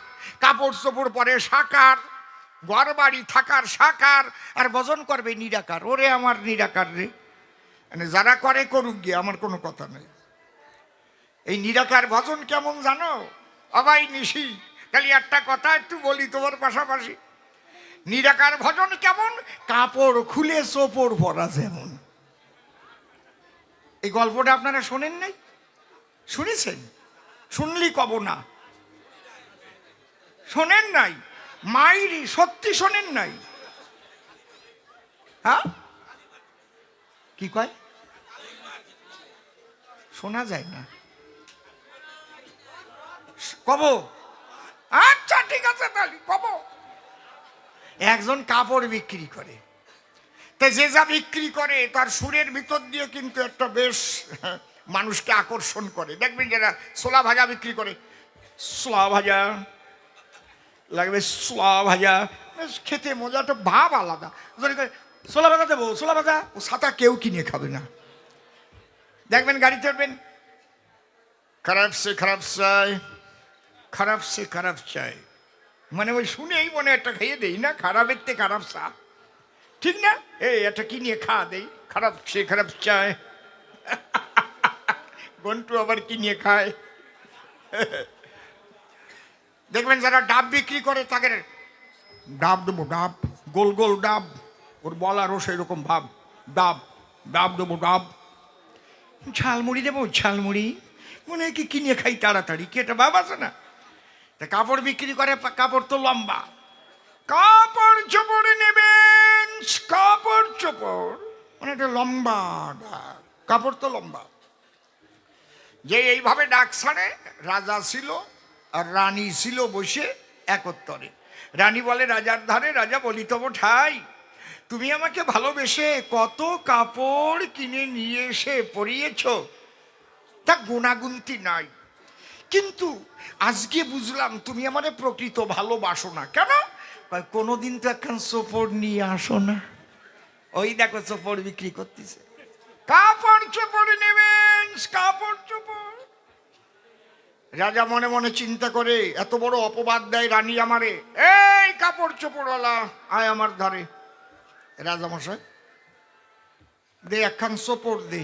A: কাপড় চোপড় পরে সাকার, ঘর বাড়ি থাকার সাকার, আর ভজন করবে নিরাকার। ওরে আমার নিরাকার রে, মানে যারা করে করুক গিয়ে, আমার কোনো কথা নেই। এই নিরাকার ভজন কেমন জানো অবাই নিশি? খালি একটা কথা একটু বলি তোমার পাশাপাশি। নিরাকার ভজন কেমন? কাপড় খুলে চোপড় পরা যেমন। এই গল্পটা আপনারা শোনেন নাই? শুনেছেন? শুনলি কব না, শোনেন নাই? মাইরি সত্যি শোনেন নাই? হ্যাঁ, কি কয়? শোনা যায় না, কব? আচ্ছা ঠিক আছে, তাহলে কব। একজন কাপড় বিক্রি করে, তা যে যা বিক্রি করে তার সুরের ভিতর দিয়ে কিন্তু একটা বেশ মানুষকে আকর্ষণ করে। দেখবেন যারা ছোলা ভাজা বিক্রি করে, ছোলা ভাজা লাগবে, ছোলা ভাজা বেশ খেতে মজাটা ভাব আলাদা। ছোলা ভাজা দেবো, ছোলা ভাজা, ও ছাতা কেউ কিনে খাবে না। দেখবেন গাড়ি চড়বেন, খারাপ সে খারাপ চাই, খারাপ সে খারাপ চাই, মানে ওই শুনেই মনে একটা খাইয়ে দেই না, খারাপের তে খারাপ চা, ঠিক না? এই একটা কিনে খাওয়া দেই, খারাপ সে খারাপ চায়। গন্টু আবার কিনে খায়। দেখবেন যারা ডাব বিক্রি করে তাকে ডাব দেবো, ডাব, গোল গোল ডাব, ওর বলারও সেই রকম ভাব, ডাব ডাব দেবো, ডাব। ঝালমুড়ি দেবো, ঝালমুড়ি, মনে হয় কি কিনে খাই তাড়াতাড়ি, কি একটা ভাব আছে না? তা কাপড় বিক্রি করে, কাপড় তো লম্বা, কাপড় চোপড় নেবেন, কাপড় চোপড় মানে একটা লম্বা ডাক, কাপড় তো লম্বা। যে এইভাবে ডাক ছাড়ে, রাজা ছিল আর রানী ছিল বসে একত্তরে। রানী বলে রাজার ধারে, রাজা বলি তবু ঠাই, তুমি আমাকে ভালোবেসে কত কাপড় কিনে নিয়ে এসে পরিয়েছ, তা গুণাগুন্তি নাই, কিন্তু আজকে বুঝলাম তুমি আমারে প্রকৃত ভালোবাসো না। কেন? কোনোদিন তো একখান সোপড় নিয়ে আসো না। ওই দেখো চোপড় বিক্রি করতেছে। কাপড় চোপড় নেবেন, কাপড় চোপড়। রাজা মনে মনে চিন্তা করে, এত বড় অপবাদ দেয় রানী আমারে। এই কাপড় চোপড়ওয়ালা, আয় আমার ধারে। রাজা মশাই দে একখান চোপড় দে।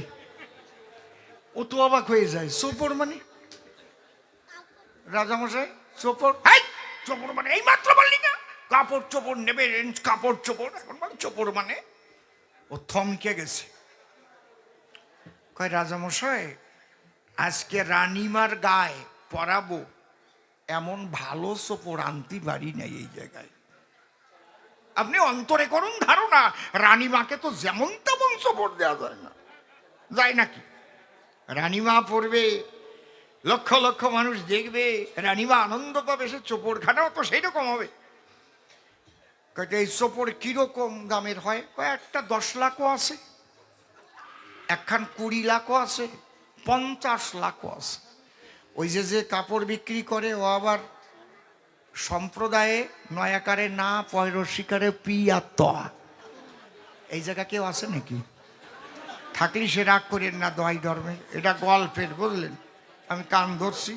A: ও তো অবাক হয়ে যায়, চোপড় মানে? রাজা মশাই চোপড়, চোপড় মানে? এই মাত্র বললি না কাপড় চোপড় নেবে, কাপড় চোপড়, এখন বল চোপড় মানে? ও থমকে গেছে। কয় রাজা মশাই, আজকে রানীমার গায়ে পরাবো এমন ভালো চোপড় আনতে পারি নাই এই জায়গায়। আপনি অন্তরে করুন ধারণা, রানীমাকে তো যেমন তেমন চোপড় দেওয়া যায় না। যায় নাকি? রানীমা পড়বে, লক্ষ লক্ষ মানুষ দেখবে, রানীমা আনন্দ পাবে, সে চোপড়খানাও তো সেই রকম হবে। এই চোপড় কিরকম দামের হয়? কয়েকটা 10 লাখও আছে, একখান 20 লাখও আছে, 50 লাখও আছে। ওই যে কাপড় বিক্রি করে ও আবার সম্প্রদায়ে নয়াকারে না, পয়রসিকারে পি আর ত। এই জায়গা কেউ আছে নাকি? থাকলে সে রাগ করেন না, দোয়াই ধর্মে, এটা গল্পের, বুঝলেন? আমি কান ধরছি।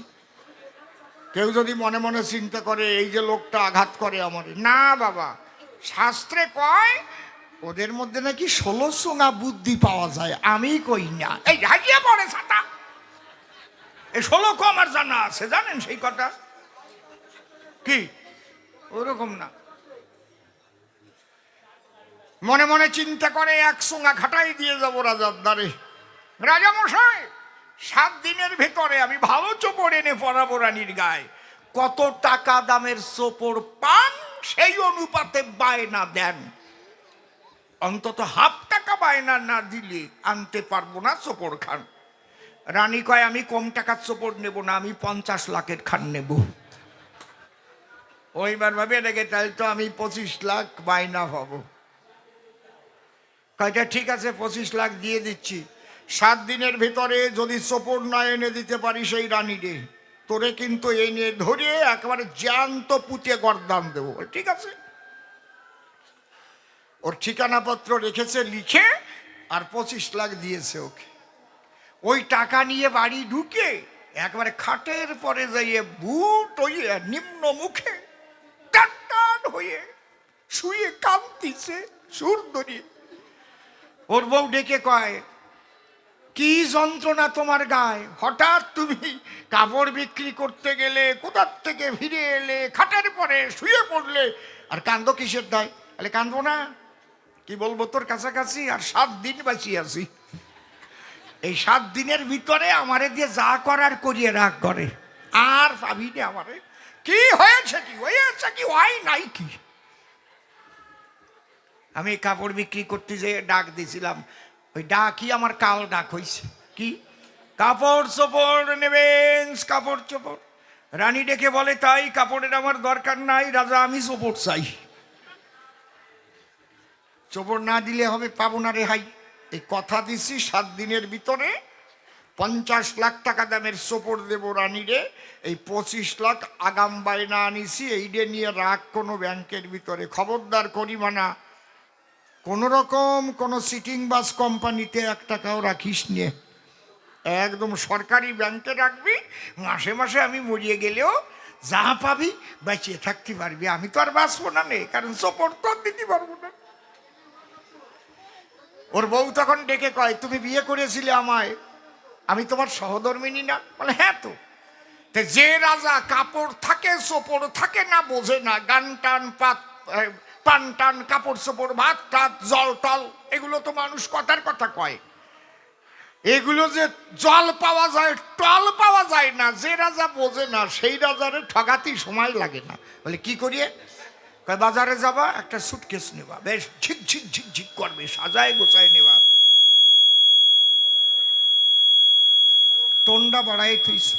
A: কেউ যদি মনে মনে চিন্তা করে এই যে লোকটা আঘাত করে আমার, না বাবা, শাস্ত্রে কয় ওদের মধ্যে নাকি 16 বুদ্ধি পাওয়া যায়। আমি কই না, এই হাজিয়া পড়ে ছাতা, এই 16 আমার জানা আছে, জানেন সেই কথা কি? ওরকম না। মনে মনে চিন্তা করে 1 সোঙা ঘাটাই দিয়ে যাবো রাজার দ্বারে। রাজা মশাই, 7 দিনের ভেতরে আমি ভালো চোপড় এনে পরাবো রানীর গায়ে। কত টাকা দামের চোপড় পান সেই অনুপাতে বায়না দেন। অন্তত ½ টাকা বায়না না দিলে আনতে পারবো না চোপড় খান। রানী কয়, আমি কম টাকার চোপড় নেব না, আমি 50 লাখের খান নেব। ওইবার ভাবে রেখে, তাহলে তো আমি 25 লাখ বায়না পাবো। কয়টা ঠিক আছে, 25 লাখ দিয়ে দিচ্ছি। 7 দিনের ভিতরে যদি চোপড় না এনে দিতে পারি সেই রানীরে, তোরে কিন্তু এই নিয়ে ধরে একেবারে জ্যান্ত পুঁতে গর্দান দেবো। ঠিক আছে। ওর ঠিকানাপত্র রেখেছে লিখে, আর 25 লাখ দিয়েছে ওকে। ওই টাকা নিয়ে বাড়ি ঢুকে একবারে খাটের পরে যাইয়ে বুট হইয়ে নিম্ন মুখে টান টান হয়ে শুয়ে কাঁদতিছে সুর ধরিয়ে। ওর বউ ডেকে কয়, কি যন্ত্রণা তোমার গায়ে? হঠাৎ তুমি কাপড় বিক্রি করতে গেলে, কোথার থেকে ফিরে এলে, খাটের পরে শুয়ে পড়লে, আর কান্দো কিসের দায়? আরে কান্দবো না, কি বলবো তোর কাছাকাছি, আর 7 দিন বাঁচিয়ে আছি। এই 7 দিনের ভিতরে আমারে দিয়ে যা করার করিয়ে রাখ করে, আর পাবি না আমারে। কি হয়েছে, কি হয়েছে, কি হয় নাই কি? আমি কাপড় বিক্রি করতে যেয়ে ডাক দিয়েছিলাম, ওই ডাকই আমার কাল ডাক হয়েছে। কি? কাপড় চোপড় নেবেন, কাপড় চোপড়। রানী ডেকে বলে, তাই কাপড়ের আমার দরকার নাই রাজা, আমি চোপড় চাই। চোপড় না দিলে হবে, পাবো না রেহাই। এই কথা দিছি, 7 দিনের ভিতরে 50 লাখ টাকা দামের চোপড় দেবো রানীরে। এই 25 লাখ আগাম বায়না আনিছি, এইটা নিয়ে রাখ কোনো ব্যাংকের ভিতরে। খবরদার করিবা না, কোনো রকম কোনো সিটিং বাস কোম্পানিতে 1 টাকাও রাখিস নিয়ে, একদম সরকারি ব্যাংকে রাখবি। মাসে মাসে আমি মরিয়ে গেলেও যা পাবি বাঁচিয়ে থাকতে পারবি। আমি তো আর বাঁচবো না নে, কারণ চোপড় তো আর দিতে পারবো না। ওর বউ তখন ডেকে কয়, তুমি বিয়ে করেছিলে আমায়, আমি তোমার সহধর্মিনী না? বলে, হ্যাঁ। তো যে রাজা কাপড় থাকে চোপড় থাকে না বোঝে না, গান টান পান টান কাপড় চোপড় ভাত টাত জল টল, এগুলো তো মানুষ কথার কথা কয়। এগুলো যে জল পাওয়া যায় টল পাওয়া যায় না, যে রাজা বোঝে না সেই রাজারে ঠগাতেই সময় লাগে না। বলে, কি করিয়ে? বাজারে যাবা, একটা সুটকেস নেবা, বেশ ঝিকঝিক ঝিকঝিক করবে, সাজায় গোছায় নেবা। টোনটা বাড়াই থইছে,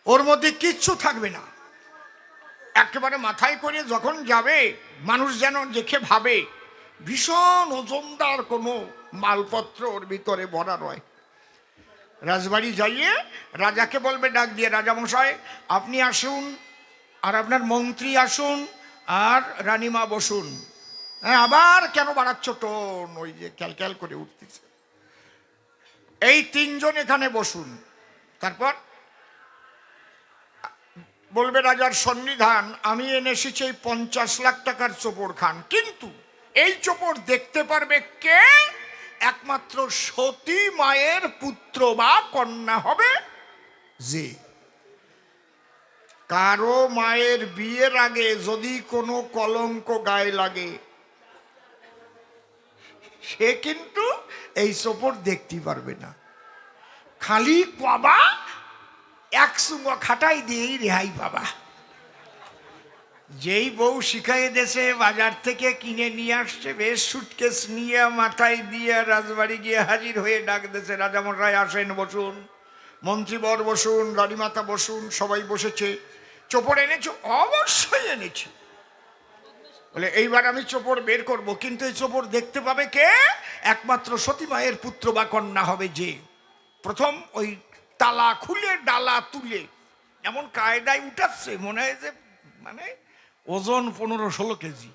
A: ওর মধ্যে কিচ্ছু থাকবে না। একেবারে মাথায় করে যখন যাবে, মানুষ যেন দেখে ভাবে ভীষণ ওজনদার কোনো মালপত্র ওর ভিতরে ভরা রয়। রাজবাড়ি যাইয়ে রাজাকে বলবে ডাক দিয়ে, রাজা মশাই আপনি আসুন, আর আপনার মন্ত্রী আসুন, আর রানীমা বসুন। হ্যাঁ, আবার কেন বাড়াচ্ছ টোন? ওই যে ক্যালক্যাল করে উঠতেছে। এই তিনজন এখানে বসুন। তারপর বলবে রাজার সন্নিধান, আমি এনে এসেছি এই 50 লাখ টাকার চোপড় খান, কিন্তু এই চোপড় দেখতে পারবে কে? একমাত্র সতী মায়ের পুত্র বা কন্যা হবে যে। কারো মায়ের বিয়ের আগে যদি কোনো কলঙ্ক গায়ে লাগে, সে কিন্তু এই চোপড় দেখতে পারবে না। খালি বাবা এক সুঙ্গ খাটাই দিয়েই রেহাই বাবা। যেই বউ শিখাই দেশে বাজার থেকে কিনে নিয়ে আসছে, বেশ সুটকেস নিয়ে মাথায় দিয়ে রাজবাড়ি গিয়ে হাজির হয়ে ডাক দেশে, রাজামশাই আসেন, বসুন, মন্ত্রীবর বসুন, রানীমাতা বসুন। সবাই বসেছে। চোপড় এনেছো? অবশ্যই এনেছি। বলে এইবার আমি চোপড় বের করব, কিন্তু এই চোপড় দেখতে পাবে কে? একমাত্র সতী মায়ের পুত্র বা কন্যা হবে যে। প্রথম ওই তালা খুলে ডালা তুলে এমন কায়দায় উঠাচ্ছে, মনে হয় যে মানে ওজন 15-16 কেজি।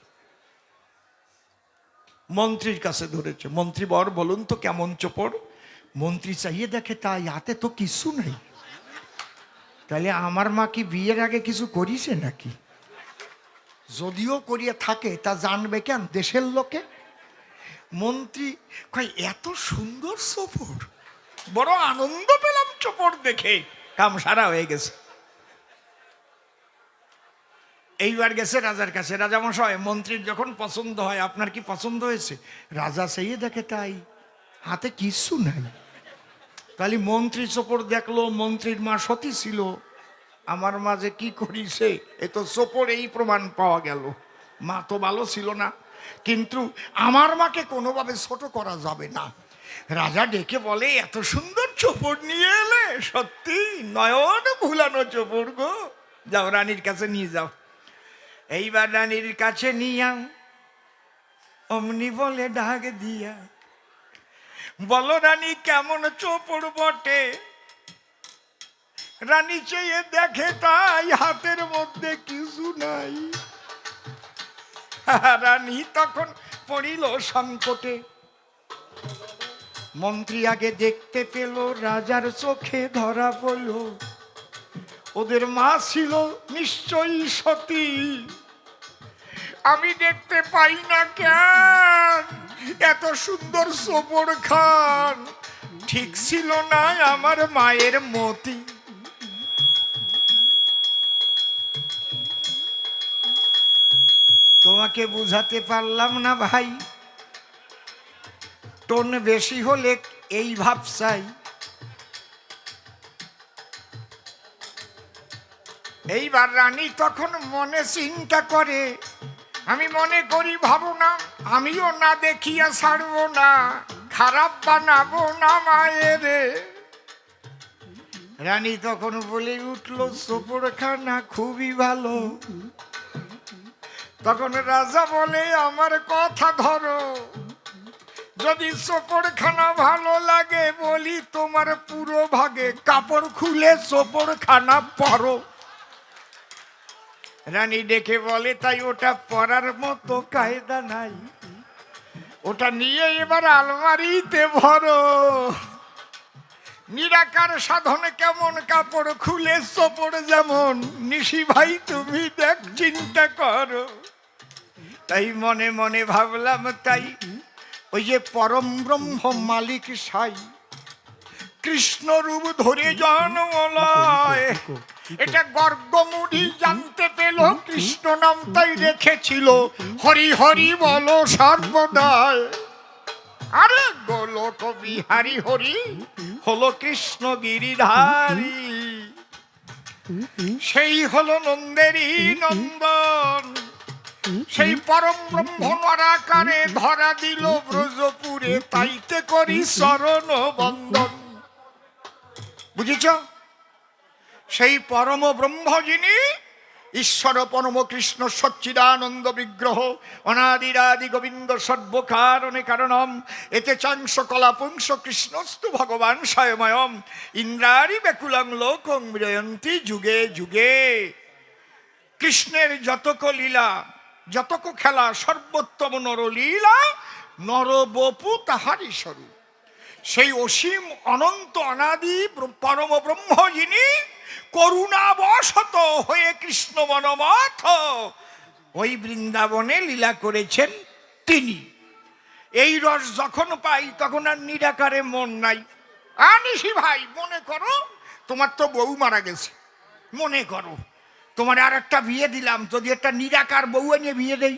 A: মন্ত্রীর কাছে ধরেছে। মন্ত্রী বর বলুন তো কেমন চোপড়? মন্ত্রী চাইয়ে দেখে, তাই হাতে তো কিছু নাই। তাহলে আমার মা কি বিয়ের আগে কিছু করিছে নাকি? যদিও করিয়ে থাকে তা জানবে কেন দেশের লোকে? মন্ত্রী কয়, এত সুন্দর চোপড়, বড় আনন্দ পেলাম চোপড় দেখে, কাম সারা হয়ে গেছে। এইবার গেছে রাজার কাছে, রাজামশাই মন্ত্রীর যখন পছন্দ হয়, আপনার কি পছন্দ হয়েছে? রাজা চাইয়ে দেখে, তাই হাতে কিচ্ছু নাই। তাহলে মন্ত্রী চোপড় দেখলো, মন্ত্রীর মা সতী ছিল। আমার মা যে কি করিছে এ তো চোপড় এই প্রমাণ পাওয়া গেল। মা তো ভালো ছিল না, কিন্তু আমার মাকে কোনোভাবে ছোট করা যাবে না। রাজা ডেকে বলে, এত সুন্দর চোপড় নিয়ে এলে, সত্যি নয়ন ভুলানো চোপড় গো, যাও রানীর কাছে নিয়ে যাও। এইবার রানীর কাছে নিয়া অমনি বলে ডাক দিয়া, বলো রানী কেমন চোপড় বটে? রানী চেয়ে দেখে, তাই হাতের মধ্যে কিছু নাই। রানী তখন পড়িল সংকটে। মন্ত্রী আগে দেখতে পেল, রাজার চোখে ধরা পড়ল, ওদের মা ছিল নিশ্চয়ই সতী। আমি দেখতে পাই না কেন? এত সুন্দর চোপড় খান, ঠিক ছিল না আমার মায়ের মতি। তোমাকে বুঝাতে পারলাম না ভাই, টোন বেশি হলে এই ভাব চাই। এইবার রানী তখন মনে চিন্তা করে, আমি মনে করি ভাবনা, আমিও না দেখিয়া ছাড়বো না, খারাপ বানাবো না মায়ের। রানী তখন বলে উঠলো, চোপড়খানা খুবই ভালো। তখন রাজা বলে, আমার কথা ধরো, যদি চোপড়খানা ভালো লাগে বলি তোমার পুরো ভাগে, কাপড় খুলে চোপড়খানা পরো। রানী ডেকে বলে, তাই ওটা পরার মতো কায়দা নাই, ওটা নিয়ে এবার আলমারিতে ভরো। নিরাকার সাধন কেমন, কাপড় খুলে চোপড় যেমন, নিশি ভাই তুমি দেখ চিন্তা করো। তাই মনে মনে ভাবলাম, তাই ওই যে পরম ব্রহ্ম মালিক সাই কৃষ্ণ রূপ ধরে জন্মলয়, এটা গর্গমুনি জানতে পেল, কৃষ্ণ নাম তাই রেখেছিল, হরি হরি বলো সর্বদায়। আরে গোলক বিহারী হরি হলো কৃষ্ণ গিরিধারী, সেই হলো নন্দেরই নন্দন, সেই পরম ব্রহ্ম নরাকারে ধরা দিল ব্রজপুরে, তাইতে করি চরণ বন্দন। বুঝেছ? সেই পরম ব্রহ্ম যিনি ঈশ্বর পরম কৃষ্ণ সচ্চিদানন্দ বিগ্রহ, অনাদিরাদি গোবিন্দ সর্বকারণে কারণম, এতে চাংশ কলাপুংস কৃষ্ণস্তু ভগবান স্বয়ময়ম, ইন্দ্রারি বেকুলং লোকং মৃয়ন্তি যুগে যুগে। কৃষ্ণের যতক লীলা যতক খেলা সর্বোত্তম নরলীলা, নরবপু তাহারই স্বরূপ। সেই অসীম অনন্ত অনাদি পরম ব্রহ্ম যিনি করুণাবশত হয়ে কৃষ্ণ বনমথ ওই বৃন্দাবনে লীলা করেছেন তিনি। এই রস যখন পাই তখন আর নিরাকারে মন নাই। আনিসি ভাই, মনে করো তোমার তো বউ মারা গেছে, মনে করো তোমার আর একটা বিয়ে দিলাম, যদি একটা নিরাকার বউ এনে বিয়ে দেই,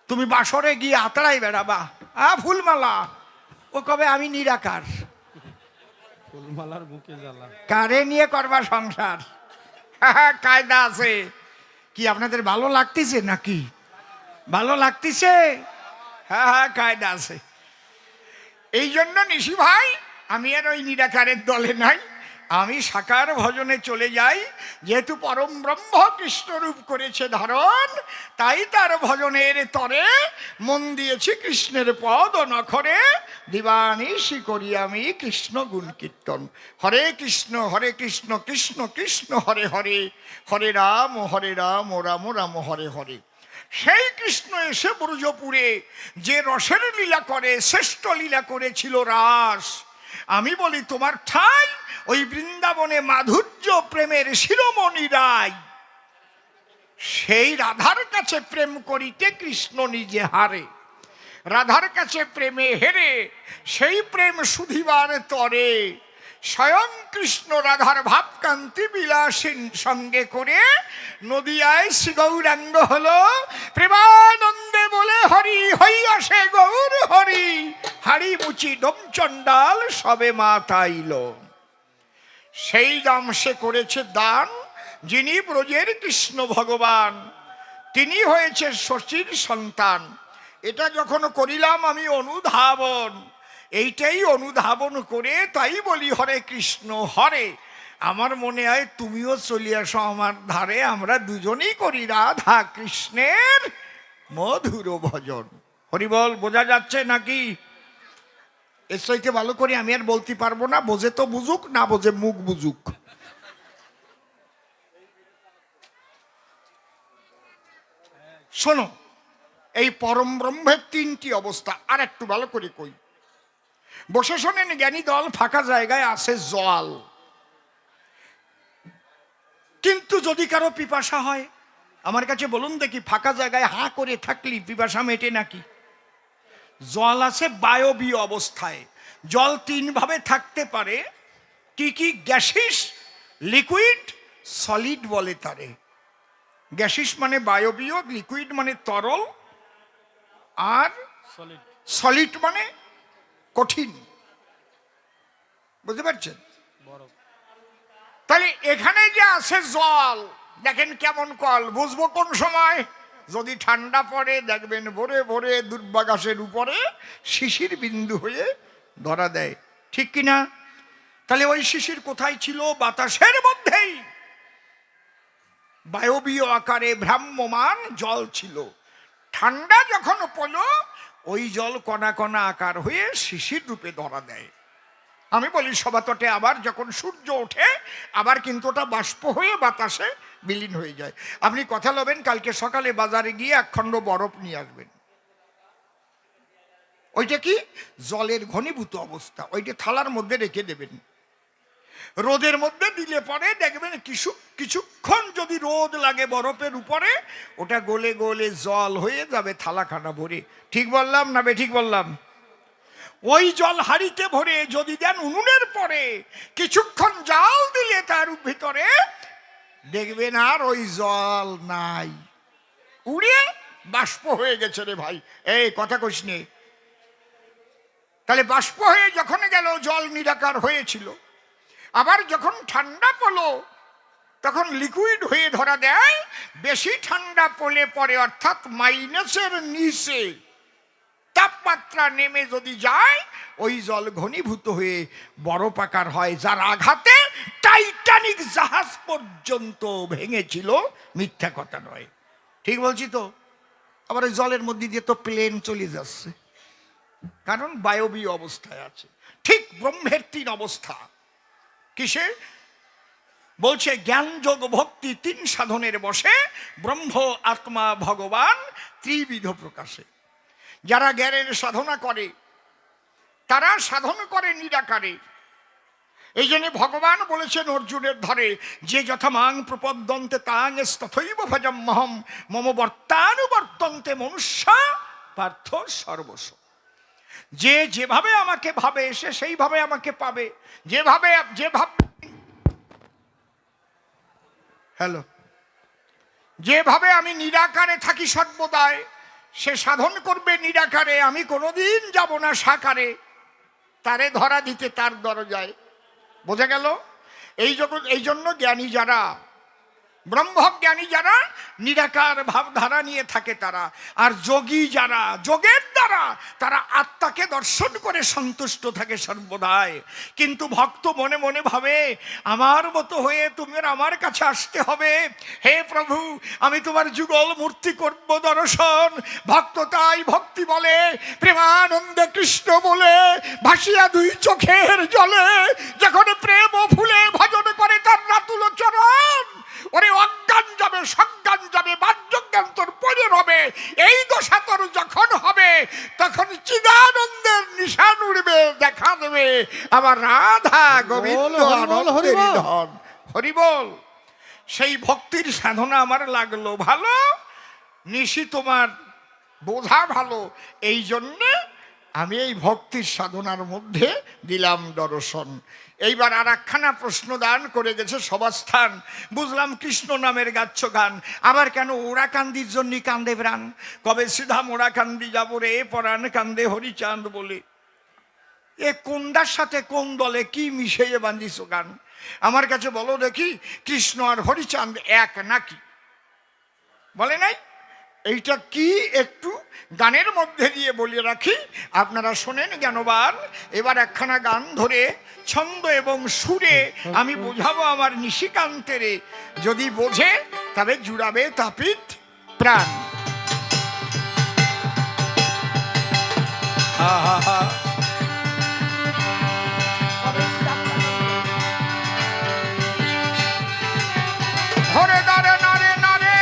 A: তুমি বাসরে গিয়ে আতড়াই বেড়াবা, ফুলমালা, ও কবে আমি নিরাকার,
B: ফুলমালার বুকে জ্বালা।
A: কারে নিয়ে করবা সংসার? কায়দা আছে। কি আপনাদের ভালো লাগতেছে নাকি? ভালো লাগতেছে? হ্যাঁ, কায়দা আছে। এই জন্য নিশি ভাই, আমি আর ওই নিরাকারের দলে নাই, আমি সাকার ভজনে চলে যাই। যেহেতু পরম ব্রহ্ম কৃষ্ণরূপ করেছে ধারণ, তাই তার ভজনের তরে মন দিয়েছি কৃষ্ণের পদ নখরে। দিবানিশি করি আমি কৃষ্ণ গুণ কীর্তন। হরে কৃষ্ণ কৃষ্ণ কৃষ্ণ হরে হরে, হরে রাম রাম রাম হরে হরে। সেই কৃষ্ণ এসে ব্রজপুরে যে রসের লীলা করে, শ্রেষ্ঠ লীলা করেছিল রাস। আমি বলি তোমার ঠাই ওই বৃন্দাবনে মাধুর্য প্রেমের শিরোমণি রায়। সেই রাধার কাছে প্রেম করিতে কৃষ্ণ নিজে হারে, রাধার কাছে প্রেমে হেরে সেই প্রেম শুধিবার তরে স্বয়ং কৃষ্ণ রাধার ভাবকান্তি বিলাসীন সঙ্গে করে নদিয়ায় শ্রী গৌরাঙ্গ হলো। প্রেমানন্দে বলে হরি হইয়া সে গৌর হরি, হাড়ি মুচি ডোমচণ্ডাল সবে মাতাইল। সেই দাম সে করেছে দান, যিনি ব্রজের কৃষ্ণ ভগবান, তিনি হয়েছে শশীর সন্তান। এটা যখন করিলাম আমি অনুধাবন, এইটাই অনুধাবন করে তাই বলি হরে কৃষ্ণ হরে। আমার মনে হয় তুমিও চলে আসো আমার ধারে, আমরা দুজনেই করি রাধা কৃষ্ণের মধুর ভজন। হরিবল, বোঝা যাচ্ছে নাকি? এর চাইতে ভালো করে আমি আর বলতে পারবো না। বোঝে তো বুঝুক, না বোঝে মুখ বুঝুক। শোনো, এই পরম ব্রহ্মের তিনটি অবস্থা আর একটু ভালো করে কই। বসে শোনেন জ্ঞানী দল, ফাঁকা জায়গায় আছে জল। কিন্তু যদি কারো পিপাসা হয়, আমার কাছে বলুন দেখি, ফাঁকা জায়গায় হাঁ করে থাকলি পিপাসা মেটে নাকি? জল আছে বায়বীয় অবস্থায়। জল তিন ভাবে থাকতে পারে। কি কি? গ্যাসিস, লিকুইড, সলিড বলে তারে। গ্যাসিস মানে বায়বীয়, লিকুইড মানে তরল, আর
B: সলিড।
A: সলিড মানে কঠিন। বুঝতে পারছেন?
B: বরফ।
A: তাহলে এখানে যে আছে জল, দেখেন কেমন কল। বুঝবো কোন সময়? যদি ঠান্ডা পড়ে দেখবেন ভোরে ভোরে দুর্বা গাছের উপরে শিশির বিন্দু হয়ে ধরা দেয়, ঠিক কিনা? তাহলে ওই শিশির কোথায় ছিল? বাতাসের মধ্যেই বায়বীয় আকারে ভ্রাম্যমান জল ছিল। ঠান্ডা যখন পড়লো, ওই জল কণা কণা আকার হয়ে শিশির রূপে ধরা দেয়। আমি বলি সবাতটে আবার যখন সূর্য ওঠে, আবার কিন্তু ওটা বাষ্প হয়ে বাতাসে বিলীন হয়ে যায়। আপনি কথা লবেন, কালকে সকালে বাজারে গিয়ে একখণ্ড বরফ নিয়ে আসবেন। ওইটা কি? জলের ঘনীভূত অবস্থা। ওইটা থালার মধ্যে রেখে দেবেন, রোদের মধ্যে দিলে পরে দেখবেন কিছুক্ষণ যদি রোদ লাগে বরফের উপরে, ওটা গলে গলে জল হয়ে যাবে থালাখানা ভরে। ঠিক বললাম না বেঠিক বললাম? ওই জল হাঁড়িতে ভরে যদি দেন উনুনের পরে, কিছুক্ষণ জাল দিলে তার ভিতরে দেখবেন আর ওই জল নাই, উড়ে বাষ্প হয়ে গেছে। রে ভাই, এই কথা কইস নে। তাহলে বাষ্প হয়ে যখন গেল, জল নিরাকার হয়েছিল। আবার যখন ঠান্ডা পড়লো, তখন লিকুইড হয়ে ধরা দেয়। বেশি ঠান্ডা পড়লে পরে, অর্থাৎ মাইনাসের নিচে তাপমাত্রা নেমে যদি যায়, ওই জল ঘনীভূত হয়ে বরফ আকার হয়, যার আঘাতে টাইটানিক জাহাজ পর্যন্ত ভেঙেছিল। মিথ্যা কথা নয়, ঠিক বলছি তো? আবার ওই জলের মধ্যে দিয়ে তো প্লেন চলে যাচ্ছে, কারণ বায়বীয় অবস্থায় আছে। ঠিক ব্রহ্মের তিন অবস্থা। কিসে? বলছে জ্ঞান যোগ ভক্তি 3 সাধনের বসে ব্রহ্ম আত্মা ভগবান ত্রিবিধ প্রকাশে। যারা জ্ঞানের সাধনা করে তারা সাধন করে নিরাকারে। এই জন্য ভগবান বলেছেন অর্জুনের ধরে, যে যথামাং প্রপদ্যন্তে তাং তথৈব ভজম্মহম মম বর্তানুবর্তন্তে মনুষ্য পার্থ সর্বস্ব। যে যেভাবে আমাকে ভাবে সে সেইভাবে আমাকে পাবে। যেভাবে যেভাবে আমি নিরাকারে থাকি সর্বদাই, সে সাধন করবে নিরাকারে। আমি কোনোদিন যাব না সাকারে, তারে ধরা দিতে তার দরজায়। বোঝা গেল? এই জন্য জ্ঞানী যারা, ব্রহ্মজ্ঞানী যারা নিরাকার ভাবধারা নিয়ে থাকে তারা, আর যোগী যারা যোগের দ্বারা তারা আত্মাকে দর্শন করে সন্তুষ্ট থাকে সর্বদাই। কিন্তু ভক্ত মনে মনে ভাবে আমার মতো হয়ে তুমি আমার কাছে আসতে হবে। হে প্রভু, আমি তোমার যুগল মূর্তি করব দর্শন। ভক্ত তাই ভক্তি বলে, প্রেমানন্দে কৃষ্ণ বলে ভাসিয়া 2 চোখের জলে, যখন প্রেম ফুলে ভজন করে তার রাতুল চরণ। ওরে অজ্ঞান যাবে, সজ্ঞান যাবে, বাহ্যজ্ঞান তোর পরে রবে। এই দশা তোর যখন হবে, তখন চিদানন্দের নিশান উড়বে, দেখা দেবে আমার রাধা গোবিন্দ আনন্দের ধন। হরি বল। সেই ভক্তির সাধনা আমার লাগলো ভালো, নিশি তোমার বোঝা ভালো। এই জন্যে আমি এই ভক্তির সাধনার মধ্যে দিলাম দর্শন। এইবার আর একখানা প্রশ্ন দান করে গেছে সবাস্থান। বুঝলাম কৃষ্ণ নামের গাচ্ছ গান, আবার কেন ওরাকান্দির জন্য কান্দে প্রাণ? কবে সিধা মোড়াকান্দি যাব রে পরাণ কান্দে হরিচাঁদ বলে। এ কোনটার সাথে কোন দলে কি মিশিয়ে বাঁধিস গান? আমার কাছে বলো দেখি, কৃষ্ণ আর হরিচাঁদ এক নাকি? বলে নাই। এইটা কি একটু গানের মধ্যে দিয়ে বলে রাখি, আপনারা শোনেন জ্ঞানবান। এবার একখানা গান ধরে ছন্দ এবং সুরে আমি বোঝাবো আমার নিশিকান্তেরে। যদি বোঝে তবে জুড়াবে তাপিত প্রাণ। হরে দারে নারে নারে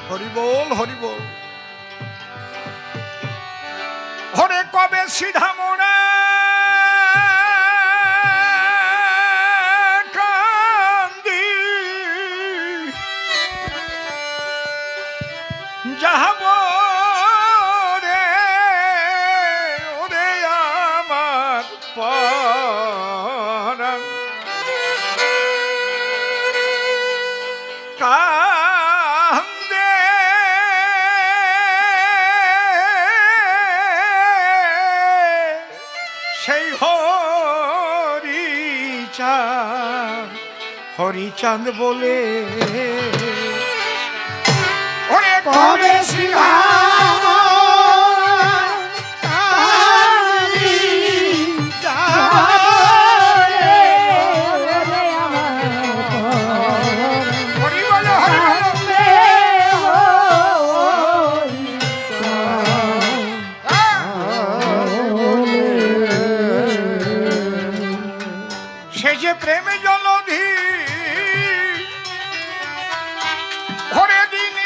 A: হরি বল, হরি বল। হরে কবে সিধা মোড়া কান্দি যাহব রে, ওরে আমার পরাণ কান্দে সেই হরিচাঁদ, হরিচাঁদ বলে। ওরে কবে সিধা সে যে প্রেমে জলধি ভরে দিন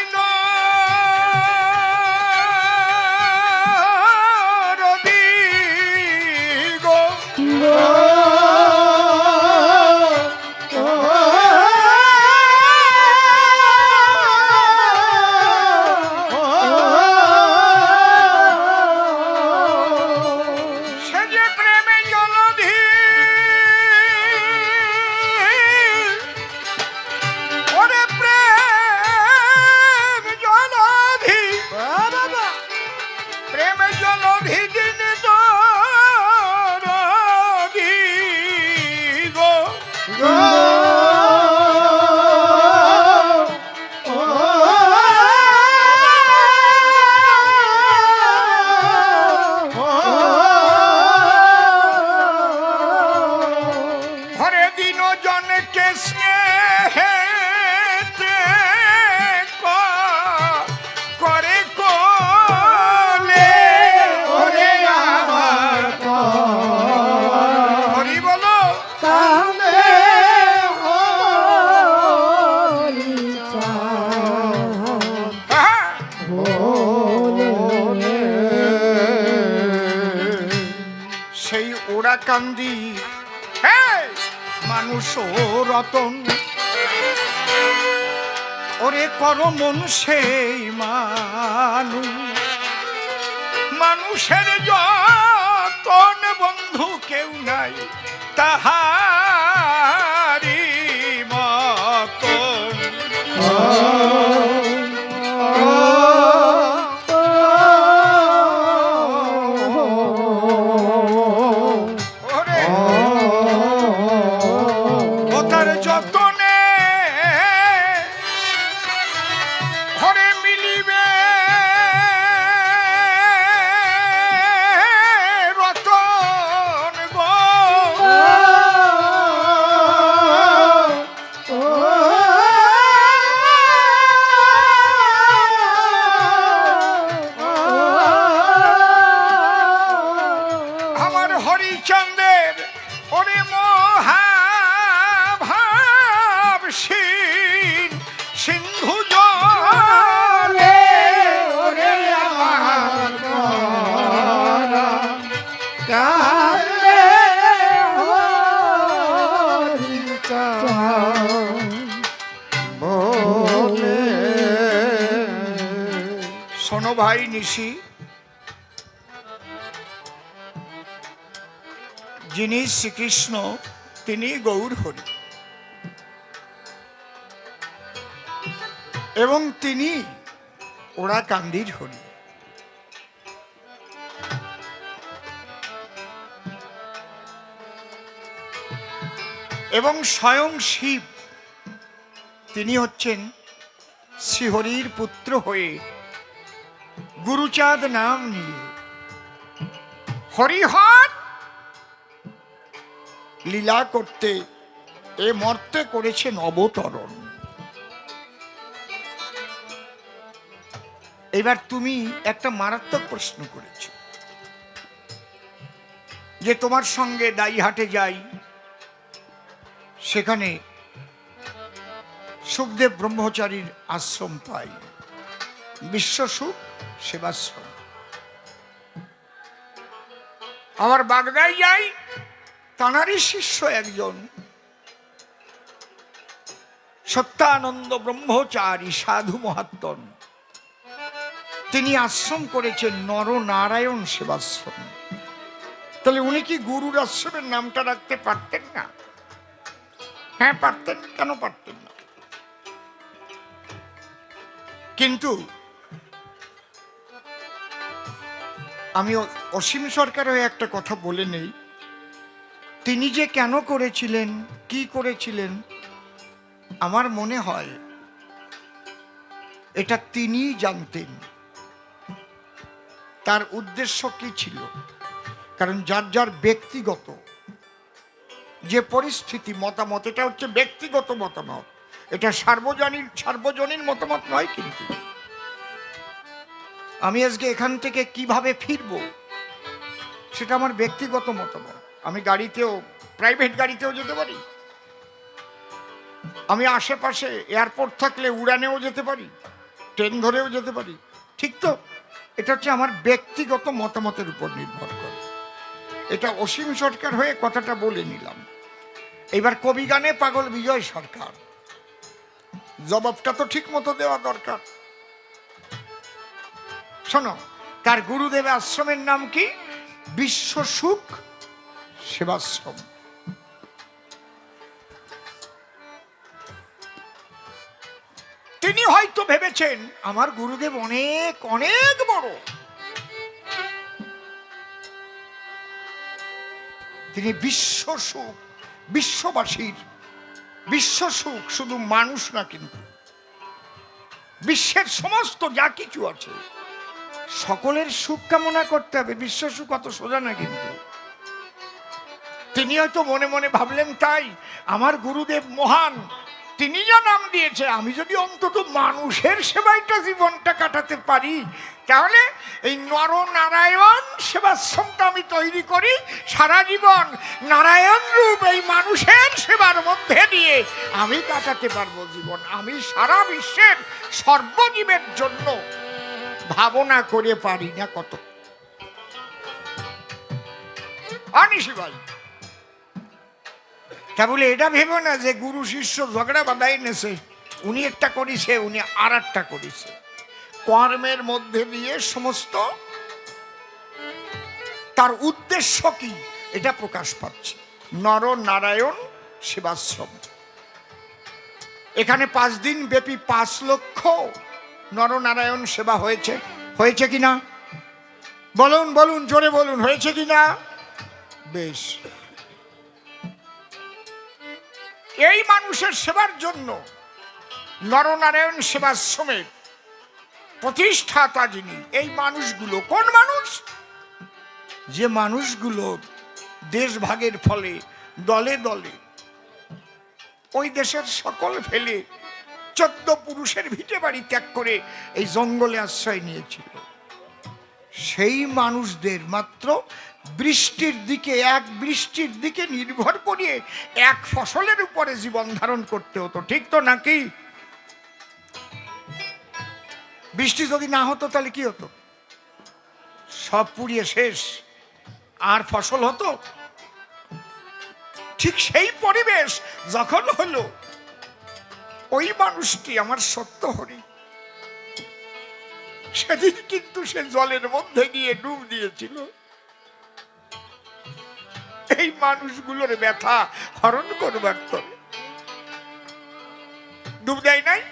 A: কান্দি, হ্যাঁ মানুষ রতন, ওরে কর মন সেই মানুষের যতন বন্ধু কেউ নাই তাহারি মতন। ওরে ও তার যতনে ঘরে মিলিবে রতন গো। আমার হরিচন্দ্রের ওরে মহাভাবসীন সিন্ধু জলে ওরে আমার মরা কান্দে বলে। শোনো ভাই নিশি, যিনি শ্রীকৃষ্ণ তিনি গৌর হরি, এবং তিনি ওরা কান্দির হরি। এবং স্বয়ং শিব তিনি হচ্ছেন শ্রীহরির পুত্র হয়ে গুরুচাঁদ নাম নিয়ে হরিহর লীলা করতে এ মর্তে করেছেন অবতরণ। এবার তুমি একটা মারাত্মক প্রশ্ন করেছ যে তোমার সঙ্গে দাইহাটে যাই, সেখানে সুখদেব ব্রহ্মচারীর আশ্রম পাই, বিশ্বসুখ সেবাশ্রম। আবার বাগদায় যাই, তাঁরই শিষ্য একজন সত্যানন্দ ব্রহ্মচারী সাধু মহাত্মন, তিনি আশ্রম করেছেন নরনারায়ণ সেবাশ্রম। তাহলে উনি কি গুরুর আশ্রমের নামটা রাখতে পারতেন না? হ্যাঁ পারতেন, কেন পারতেন না? কিন্তু আমি অসীম সরকার হয়ে একটা কথা বলে নেই, তিনি যে কেন করেছিলেন, কি করেছিলেন, আমার মনে হয় এটা তিনিই জানতেন তার উদ্দেশ্য কি ছিল। কারণ যার যার ব্যক্তিগত যে পরিস্থিতি, মতামত, এটা হচ্ছে ব্যক্তিগত মতামত, এটা সার্বজনীন মতামত নয়। কিন্তু আমি আজকে এখান থেকে কিভাবে ফিরবো সেটা আমার ব্যক্তিগত মতামত। আমি গাড়িতেও, প্রাইভেট গাড়িতেও যেতে পারি, আমি আশেপাশে এয়ারপোর্ট থাকলে উড়ানেও যেতে পারি, ট্রেন ধরেও যেতে পারি, ঠিক তো? এটা হচ্ছে আমার ব্যক্তিগত মতামতের উপর নির্ভর করে। এটা অসীম সরকার হয়ে কথাটা বলে নিলাম। এবার কবি গানে পাগল বিজয় সরকার, জবাবটা তো ঠিক মতো দেওয়া দরকার। শোনো, তার গুরুদেব আশ্রমের নাম কি? বিশ্বসুখ সেবাশ্রম। তিনি হয়তো ভেবেছেন আমার গুরুদেব অনেক অনেক বড়, তিনি বিশ্বসুখ, বিশ্ববাসীর বিশ্বসুখ, শুধু মানুষ না, কিন্তু বিশ্বের সমস্ত যা কিছু আছে সকলের সুখ কামনা করতে হবে। বিশ্বসুখ অত সোজা না। কিন্তু তিনি হয়তো মনে মনে ভাবলেন, তাই আমার গুরুদেব মহান, তিনি যা নাম দিয়েছে, আমি যদি অন্তত মানুষের সেবাইটা জীবনটা কাটাতে পারি, তাহলে এই নরনারায়ণ সেবাশ্রমটা আমি তৈরি করি, সারা জীবন নারায়ণ রূপ এই মানুষের সেবার মধ্যে দিয়ে আমি কাটাতে পারবো জীবন। আমি সারা বিশ্বের সর্বজীবের জন্য ভাবনা করে পারি না কত। আনিসি ভাই, তা বলে এটা ভেবো না যে গুরু শিষ্য ঝগড়া বাঁধাই নেছে, উনি একটা করিছে উনি আর একটা করিছে। কর্মের মধ্যে দিয়ে সমস্ত তার উদ্দেশ্য কি এটা প্রকাশ পাচ্ছে। নর নারায়ণ সেবাশ্রম, এখানে 5 দিন ব্যাপী 5 লক্ষ নরনারায়ণ সেবা হয়েছে। হয়েছে কিনা বলুন, বলুন, জোরে বলুন, হয়েছে কিনা? বেশ, এই মানুষের সেবার জন্য নরনারায়ণ সেবাশ্রমের প্রতিষ্ঠাতা যিনি, এই মানুষগুলো কোন মানুষ? যে মানুষগুলো দেশ ভাগের ফলে দলে দলে ওই দেশের সকল ফেলে 14 পুরুষের ভিটে বাড়ি ত্যাগ করে এই জঙ্গলে আশ্রয় নিয়েছিল, সেই মানুষদের মাত্র বৃষ্টির দিকে, এক বৃষ্টির দিকে নির্ভর করিয়ে এক ফসলের উপরে জীবন ধারণ করতে হতো। ঠিক তো নাকি? বৃষ্টি যদি না হতো তাহলে কি হতো? সব পুড়িয়ে শেষ, আর ফসল হতো? ঠিক সেই পরিবেশ যখন হলো, ওই মানুষটি আমার সত্য হরি সেদিন কিন্তু সে জলের মধ্যে গিয়ে ডুব দিয়েছিল। এই মানুষগুলোর ব্যথা হরণ করবার তরে ডুব দেয় নাই।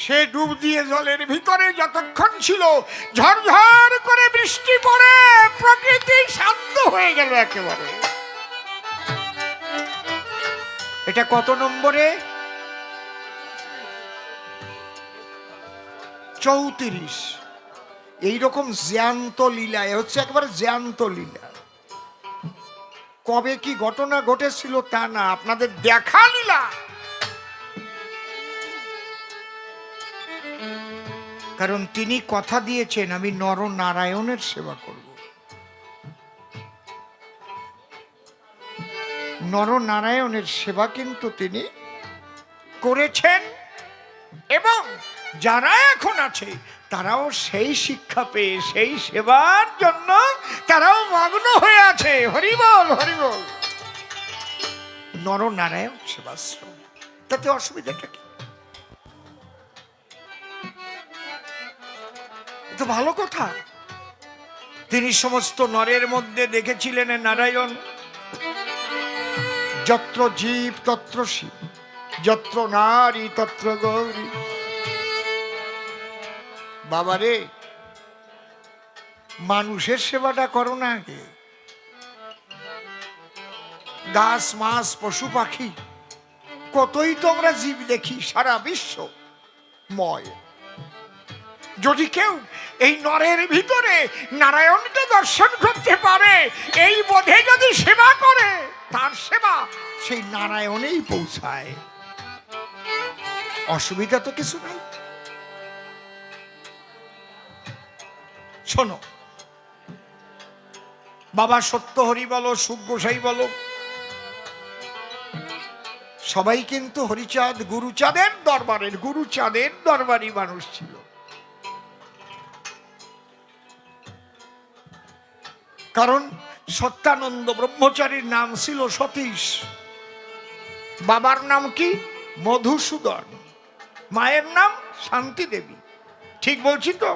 A: সে ডুব দিয়ে জলের ভিতরে যতক্ষণ ছিল, ঝরঝর করে বৃষ্টি পড়ে প্রকৃতি শান্ত হয়ে গেল একেবারে। এটা কত নম্বরে? 34। এইরকম জ্যান্ত লীলা, হচ্ছে একেবারে জ্যান্ত লীলা। কবে কি ঘটনা ঘটেছিল তা না, আপনাদের দেখা লীলা। কারণ তিনি কথা দিয়েছেন আমি নরনারায়ণের সেবা করব। নরনারায়ণের সেবা কিন্তু তিনি করেছেন, এবং যারা এখন আছে তারাও সেই শিক্ষা পেয়ে সেই সেবার জন্য তারাও মগ্ন হয়ে আছে। হরিবল, হরিবল। নরনারায়ণ সেবাশ্রম, তাতে অসুবিধাটা কি? তো ভালো কথা। তিনি সমস্ত নরের মধ্যে দেখেছিলেন নারায়ণ। যত্র জীব তত্র শিব, যত্র নারী তত্র গৌরী। বাবারে, মানুষের সেবাটা করো না আগে। গাছ মাছ পশু পাখি কতই তো আমরা জীব দেখি সারা বিশ্ব ময়। যদি কেউ এই নরের ভিতরে নারায়ণকে দর্শন করতে পারে, এই বোধে যদি সেবা করে, তার সেবা সেই নারায়ণেই পৌঁছায়। অসুবিধা তো কিছু নাই। শোনো, বাবা সত্যহরি বলো, সুগোসাই বলো, সবাই কিন্তু হরিচাঁদ গুরুচাঁদের দরবারের, গুরুচাঁদের দরবারি মানুষ ছিল। কারণ সত্যানন্দ ব্রহ্মচারীর নাম ছিল সতীশ, বাবার নাম কি? মধুসূদন, মায়ের নাম শান্তি দেবী। ঠিক বলছি তো?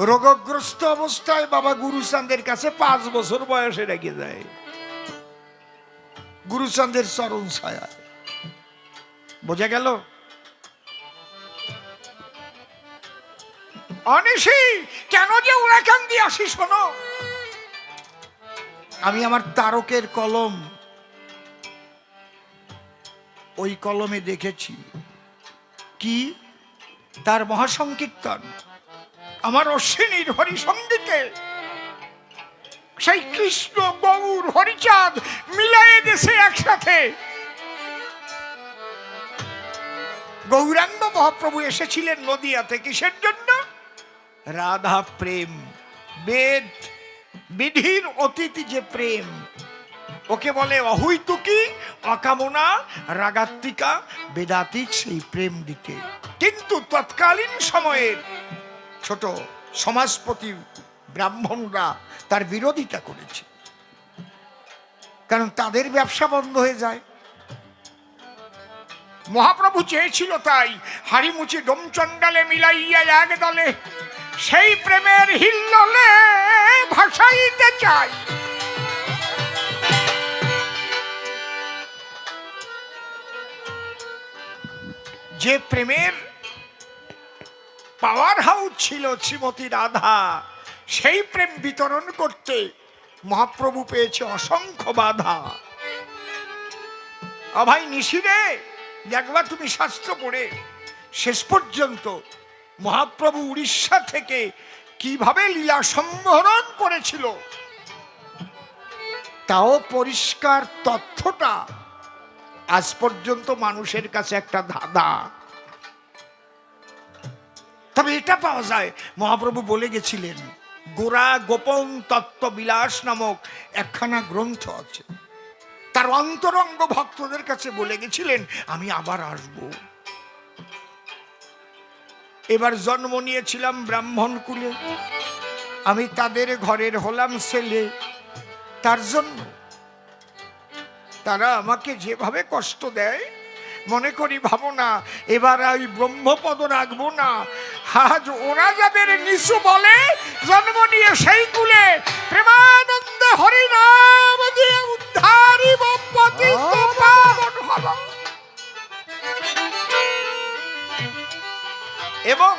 A: রোগগ্রস্ত অবস্থায় বাবা গুরুচাঁদের কাছে 5 বছর বয়সে রেখে যায়, গুরুচাঁদের চরণ ছায়া। বোঝা গেল? অনিশি, কেন যে উড়াকান দিয়ে আসি? শোনো, আমি আমার তারকের কলম, ওই কলমে দেখেছি কি তার মহাসংকীর্তন, আমার অশ্বিনীর হরিসঙ্গীতে সেই কৃষ্ণ গৌর হরিচাঁদ মিলাই দেশে একসাথে। গৌরাঙ্গ মহাপ্রভু এসেছিলেন নদিয়াতে কিসের জন্য? রাধা প্রেম, বেদ বিধির অতীতি যে প্রেম, ওকে বলে অহৈতুকী, অকামনা, রাগাত্মিকা, বেদাতিক সেই প্রেম দিতে। কিন্তু তৎকালীন সময়ের ছোট সমাজপতি ব্রাহ্মণরা তার বিরোধিতা করেছে। কারণ তাদের ব্যবসা বন্ধ হয়ে যায়। মহাপ্রভু চেয়েছিল তাই, হাড়িমুচি ডোমচণ্ডালে মিলাইয়া এক দলে সেই প্রেমের হিল্লোলে ভাসাইতে চাই। যে প্রেমের পাওয়ার হাউস ছিল শ্রীমতী রাধা, সেই প্রেম বিতরণ করতে মহাপ্রভু পেয়েছে অসংখ্য বাধা। অভাই নিশিরে একবার তুমি শাস্ত্র পড়ে শেষ পর্যন্ত মহাপ্রভু উড়িষ্যা থেকে কিভাবে লীলা সম্বরণ করেছিল তাও পরিষ্কার তথ্যটা আজ পর্যন্ত মানুষের কাছে একটা ধাঁধা। তবে এটা পাওয়া যায়, মহাপ্রভু বলে গেছিলেন, গোরা গোপন তত্ত্ব বিলাস নামক একখানা গ্রন্থ আছে, তার অন্তরঙ্গ ভক্তদের কাছে বলে গেছিলেন আমি আবার আসব। এবার জন্ম নিয়েছিলাম ব্রাহ্মণ কুলে, আমি তাদের ঘরের হলাম ছেলে, তার জন্য তারা আমাকে যেভাবে কষ্ট দেয় মনে করি ভাবনা এবার ওই ব্রহ্মপদ রাখবো না। আজ ওরা যাদের নিচু বলে জন্ম নিয়ে সেই কুলে প্রেমানন্দ হরিনাম দিয়ে উদ্ধারিব পতিত পাবন হব। এবং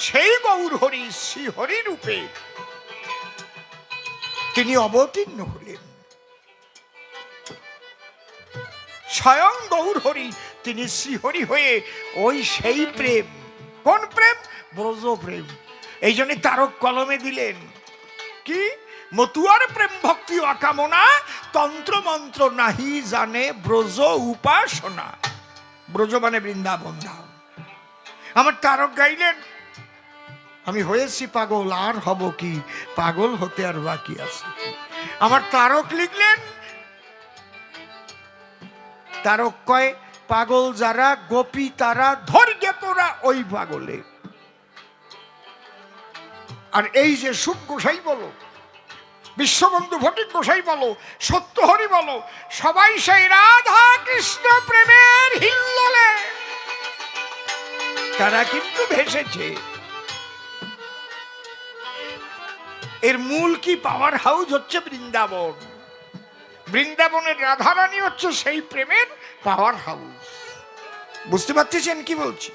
A: সেই গৌর হরি শ্রী হরি রূপে তিনি অবতীর্ণ হলেন। স্বয়ং গৌর হরি তিনি শ্রীহরি হয়ে ওই সেই প্রেম, কোন প্রেম? ব্রজ প্রেম। এই জন্য তারক কলমে দিলেন কি, মতুয়ার প্রেম ভক্তি অকামনা, তন্ত্র মন্ত্র নাহি জানে ব্রজ উপাসনা। ব্রজ মানে বৃন্দাবন ধাম। আমার তারক গাইলেন আমি হয়েছি পাগল আর হব কি, পাগল হতে আর বাকি আছে। আমার তারক লিখলেন, তারক কয় পাগল যারা গোপী তারা ধৈর্য তোরা ওই পাগলে। আর এই যে সুখ গোসাই বলো, বিশ্ববন্ধু ভটিক গোসাই বলো, সত্যহরি বলো, সবাই সেই রাধা কৃষ্ণ প্রেমের হিল্লোলে তারা কিন্তু ভেসেছে। এর মূল কি পাওয়ার হাউস হচ্ছে বৃন্দাবন। বৃন্দাবনের রাধারানী হচ্ছে সেই প্রেমের পাওয়ার হাউস। বুঝতে পারতেছেন কি বলছি?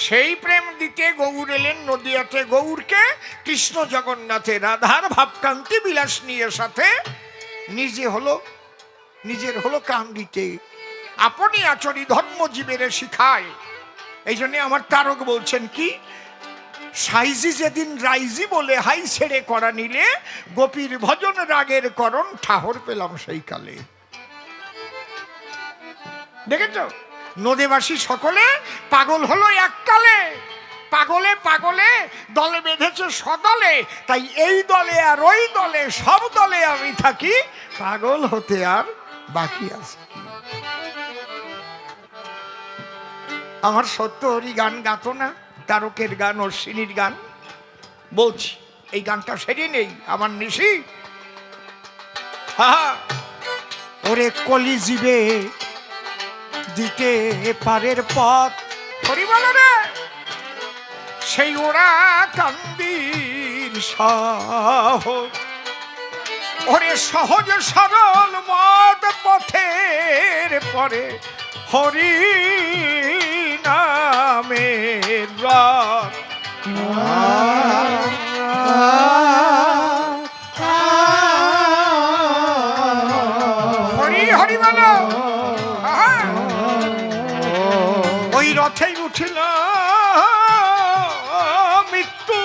A: সেই প্রেম দিতে গৌর এলেন নদিয়াতে। গৌরকে কৃষ্ণ জগন্নাথে রাধার ভাবকান্তি বিলাস নিয়ে সাথে নিজের হলো কান্দিতে আপনি আচরি ধর্ম জীবের শিখায়। এই জন্য আমার তারক বলছেন কি, সাইজি যেদিন রাইজি বলে হাই ছেড়ে করা নিলে, গোপীর ভজন রাগের করণ ঠাহর পেলাম সেই কালে। দেখেছ, নদীবাসী সকলে পাগল হলো এককালে, পাগলে পাগলে দলে বেঁধেছে সদলে, তাই এই দলে আর ওই দলে সব দলে আমি থাকি, পাগল হতে আর বাকি আছে কি। আমার সত্য হরি গান গাতো না, তারকের গান, অশ্বিনীর গান বলছি, এই গানটা সেরে নেই আমার নিশি। ওরে কলি জীবে দিতে পারের পথ হরি বলো রে, সেই ওরা কান্দির সহ। ওরে সহজ সরল মত পথের পরে হরি নামের রথ। হরি হরি বলো। ওই রথেই উঠিল মৃত্যু,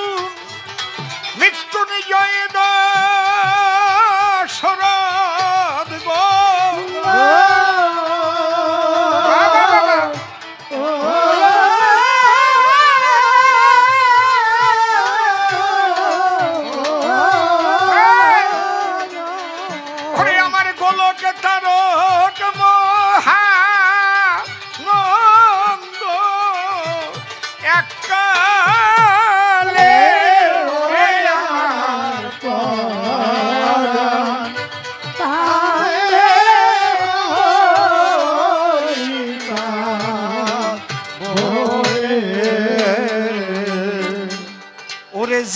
A: মৃত্যু জয় দশরথ গো।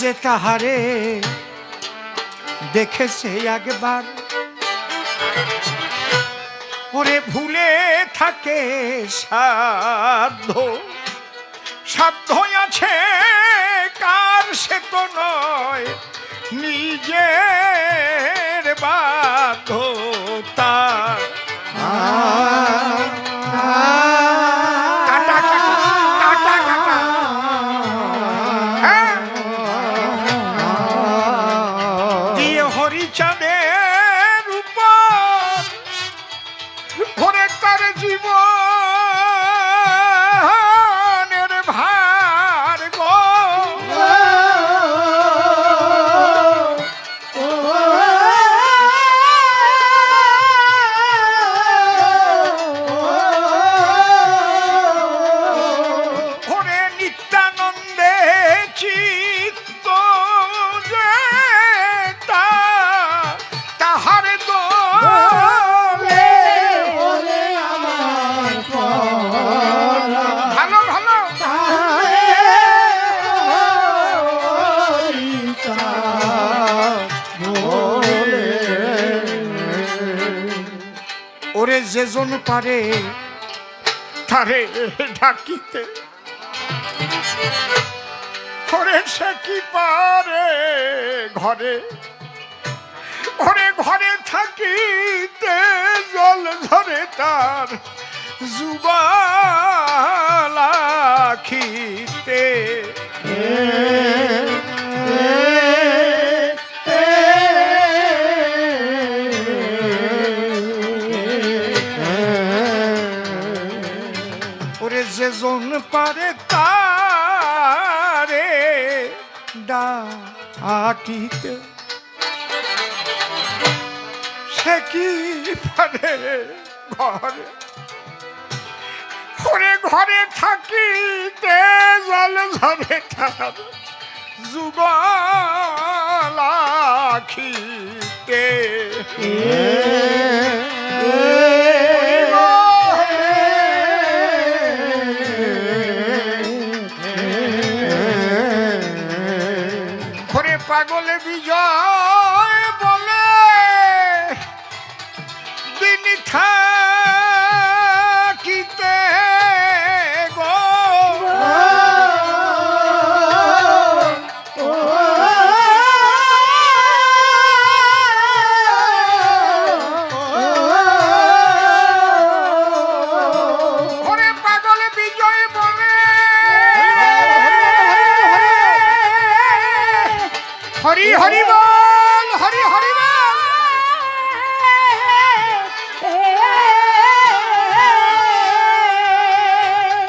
D: যে তাহারে দেখেছে একবার, ওরে ভুলে থাকে সাধ্য, সাধ্য আছে কার সে তো নয়, নিজের বাধ্যতা। কাটা কাটা কাটা কাটা, হ্যাঁ দিয়ে হরিচাঁদের উপর ভরে তার জীবনের ভার গো, ভরে নিত্যানন্দে চিত্ত যে তাহার দোলে। ভালো ভালো ওরে যেজন পারে তারে ডাকিতে, ওরে সে কি পারে ঘরে, ওরে ঘরে থাকিতে জল ধরে তার যুবালাখিতে। ওরে যেজন পারে তারে ডাকিতে, সে কি পারে ঘরে, ওরে ঘরে থাকিতে জল ঝরে তার যুগলাখিতে। ঘরে পাগল বিজয় বলে দিন থাকিতে গো, ঘরে পাগল বিজয় বলে হরি হরি বল, হরি হরি বল।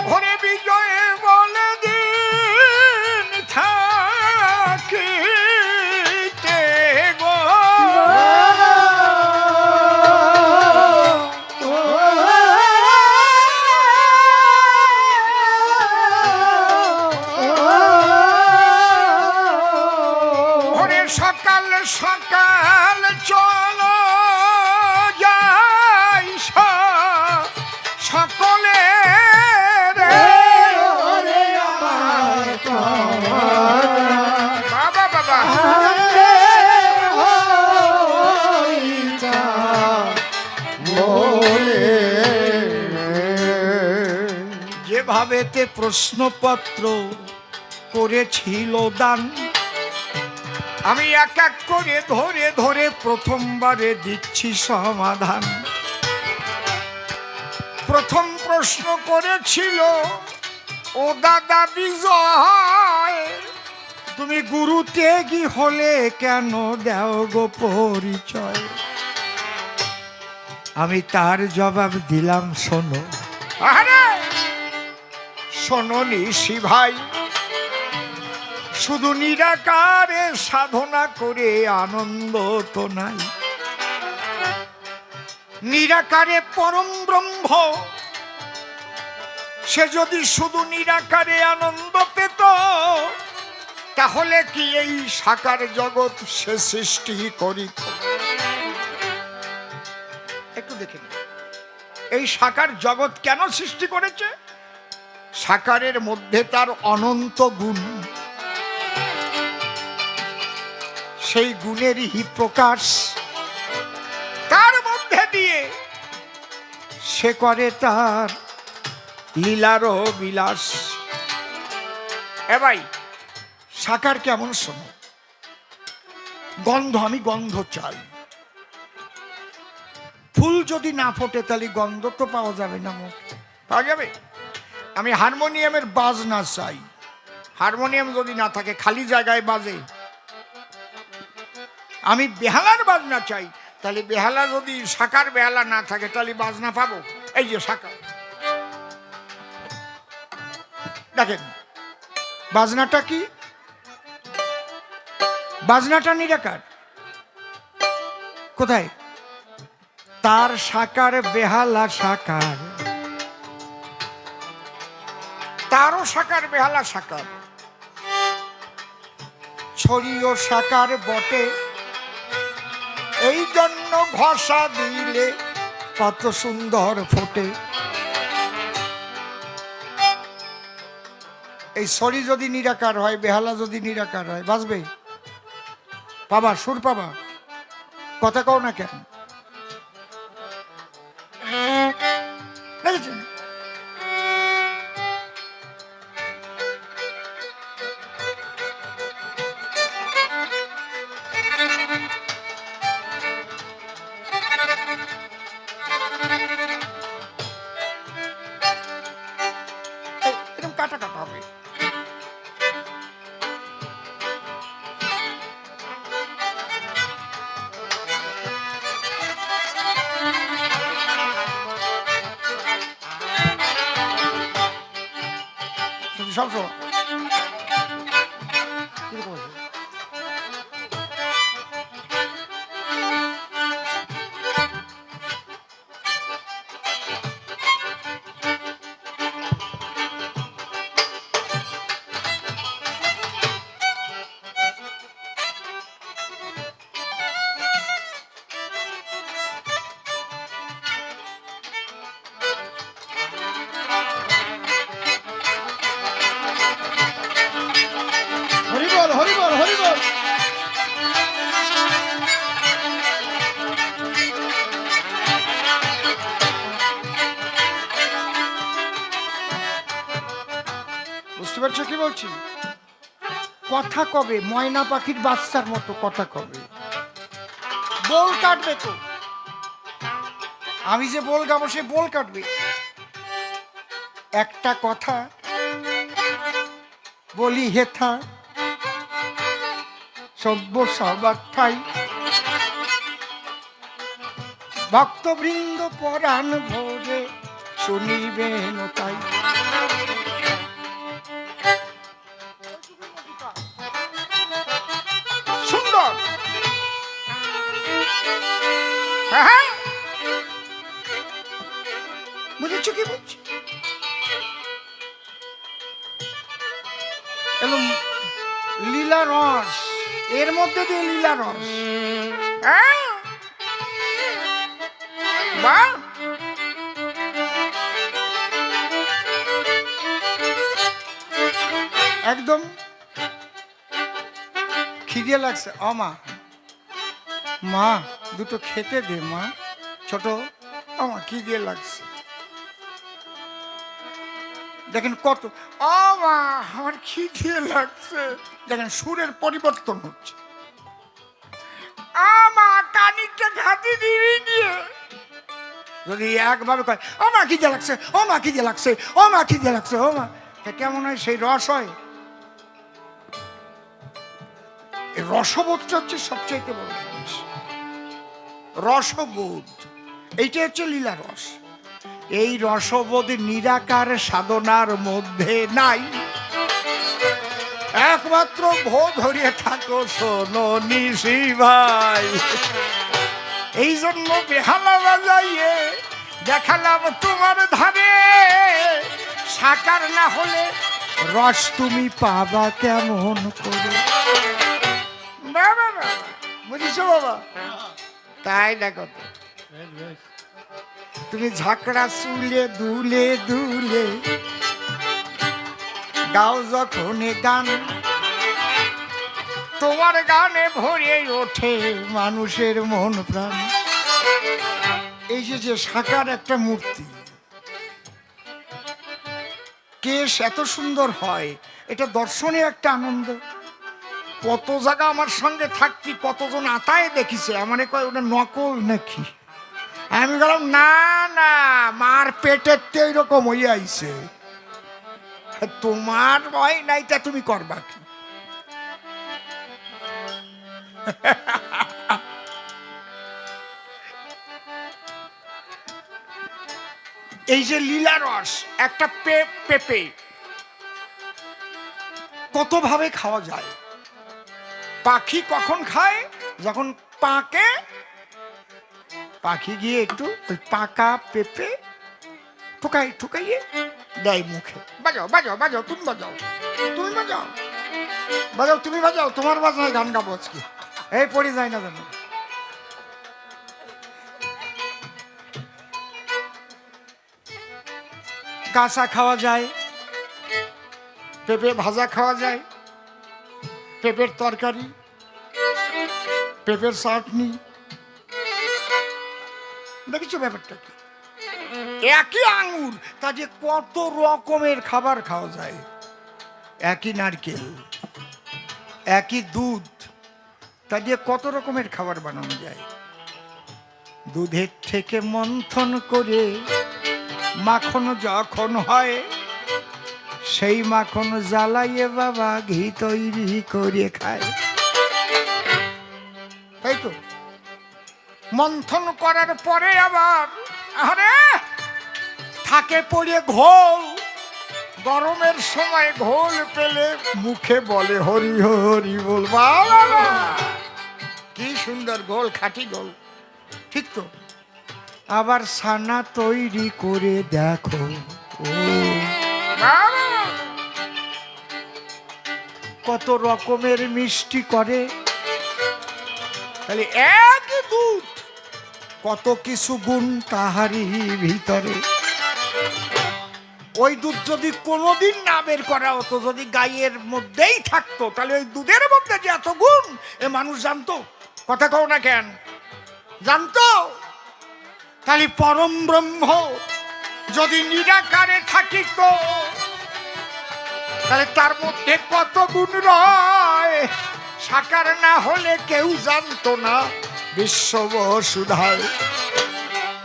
D: ঘরে বিজয়ে বলে দিন থাকিতে গো, ঘরে সকাল সকাল চলো যাই সকলে রে। বাবা বাবা যেভাবেতে প্রশ্নপত্র করেছিল দান, আমি এক এক করে ধরে ধরে প্রথমবারে দিচ্ছি সমাধান। প্রথম প্রশ্ন করেছিল, ও দাদা বিজয়, তুমি গুরু ত্যাগী হলে কেন দাও গো পরিচয়? আমি তার জবাব দিলাম, শোনো। আরে শোনো নিশি ভাই, শুধু নিরাকারে সাধনা করে আনন্দ তো নাই। নিরাকারে পরম ব্রহ্ম, সে যদি শুধু নিরাকারে আনন্দ পেত, তাহলে কি এই সাকার জগৎ সে সৃষ্টি করিত? একটু দেখে নিন, এই সাকার জগৎ কেন সৃষ্টি করেছে? সাকারের মধ্যে তার অনন্ত গুণ। সেই গুণেরই প্রকাশ, তার মধ্যে দিয়ে সে করে তার লীলারও বিলাস। এ ভাই, সাকার কেমন শোনো, গন্ধ, আমি গন্ধ চাই। ফুল যদি না ফোটে তাহলে গন্ধ তো পাওয়া যাবে না, পাওয়া যাবে। আমি হারমোনিয়ামের বাজনা চাই, হারমোনিয়াম যদি না থাকে খালি জায়গায় বাজে। আমি বেহালার বাজনা চাই, তাহলে বেহালা যদি সাকার বেহালা না থাকে তাহলে বাজনা পাবো। এই যে সাকার, দেখেন বাজনাটা কি, বাজনাটা নিরাকার। কোথায়? তার সাকার বেহালা সাকার, তারও সাকার বেহালা সাকার। ছড়িও সাকার বটে, এই জন্য ঘষা দিলে কত সুন্দর ফোটে। এই ছড়ি যদি নিরাকার হয়, বেহালা যদি নিরাকার হয়, বাজবে? পাবা, সুর পাবা? কথা কও না কেন? দেখেছেন? এরকম কাটা কাটা হবে। সব সময় কিরকম আছে?
B: হরিবল হরিবল হরিবল।
A: বুঝতে পারছো কি বলছি? কথা কবে ময়না পাখির বাচ্চার মতো কথা কবে, বোল কাটবে তো। আমি যে বোল গাবো সে বোল কাটবে। একটা কথা বলি হেথা, সভ্য সবার ঠাই, ভক্তবৃন্দ পরাণ ভোরে শুনিবেন তাই। সুন্দর, হ্যাঁ, বুঝেছো কি বলছি? এলো লীলা রস, এর মধ্যে দিয়ে লীলা রস। হ্যাঁ, বাহ, একদম খিদে লাগছে। ও মা, মা দুটো খেতে দে মা, ছোট আমার খিদে লাগছে। দেখেন কত, ও মা আমার খিদে লাগছে। দেখেন সুরের পরিবর্তন হচ্ছে। আমা কানিকটা ঘাতি দিবি দিয়ে যদি একভাবে কয় ও মা খিদে লাগছে, ও মা খিদে লাগছে, ও মা খিদে লাগছে, ও মা, তা কেমন হয়? সেই রস হয়। এই রসবোধটা হচ্ছে সবচাইতে বড় জিনিস, রসবোধ। এইটা হচ্ছে লীলা রস। এই রসবোধ নিরাকার সাধনার মধ্যে নাই, একমাত্র ভো ধরিয়ে থাকো শোনো নিশি ভাই। এই জন্য বেহালা বাজাইয়ে দেখালাম তোমার ধারে, সাকার না হলে রস তুমি পাবা কেমন করে? বাবা বাবা, বুঝিস বাবা? তাই দেখো তো,
B: বেশ বেশ।
A: তুমি ঝাঁকড়া চুলে দুলে দুলে গাও যখন গান,
D: তোমার গানে ভরে ওঠে মানুষের মন প্রাণ। এই যে সাকার একটা মূর্তি, কেশ এত সুন্দর হয়, এটা দর্শনে একটা আনন্দ। কত জায়গা আমার সঙ্গে থাকতি, কতজন আতায় দেখিছে, আমার কয় ওটা নকল নাকি। আমি বললাম না না, মার পেটের তো এইরকম হয়ে আইছে, তোমার ভয় নাই, তা তুমি করবা কি? এই যে লীলা রস, একটা পেঁপে কত ভাবে খাওয়া যায়। পাখি কখন খায়? যখন পাকে, পাখি গিয়ে একটু ওই পাকা পেঁপে ঠুকাইয়ে দেয় মুখে। বাজাও বাজাও বাজাও, তুমি বাজাও, তুমি বাজাও, বাজাও তুমি বাজাও, তোমার বাজনায় গান গাবো আজকে। এই পড়ে যায় না জানো। কাঁচা খাওয়া যায়, পেঁপে ভাজা খাওয়া যায়, পেঁপের তরকারি, পেঁপের চাটনি। দেখেছো ব্যাপারটা কি? একই আঙুর, তা যে কত রকমের খাবার খাওয়া যায়। একই নারকেল, একই দুধ, তা দিয়ে কত রকমের খাবার বানানো যায়। দুধের থেকে মন্থন করে মাখন যখন হয়, সেই মাখন জ্বালাইয়ে বাবা ঘি তৈরি করে খায়। তাই তো মন্থন করার পরে আবার আরে থাকে পড়ে ঘোল। গরমের সময় ঘোল পেলে মুখে বলে হরি হরি বল। বাবা কি সুন্দর ঘোল, খাঁটি ঘোল, ঠিক তো। আবার ছানা তৈরি করে দেখো, ও বাবা কত রকমের মিষ্টি করে। তাহলে এক দুধ, কত কিছু গুণ তাহারই ভিতরে। ওই দুধ যদি কোনোদিন না বের করা হতো, যদি গাইয়ের মধ্যেই থাকতো, তাহলে ওই দুধের মধ্যে যে এত গুণ এ মানুষ জানতো? কথা কও না কেন? জানতো? তাহলে পরম ব্রহ্ম যদি নিরাকারে থাকিত, তাহলে তার মধ্যে কত গুণ রয়, সাকার না হলে কেউ জানতো না। বিশ্ব বসুধায়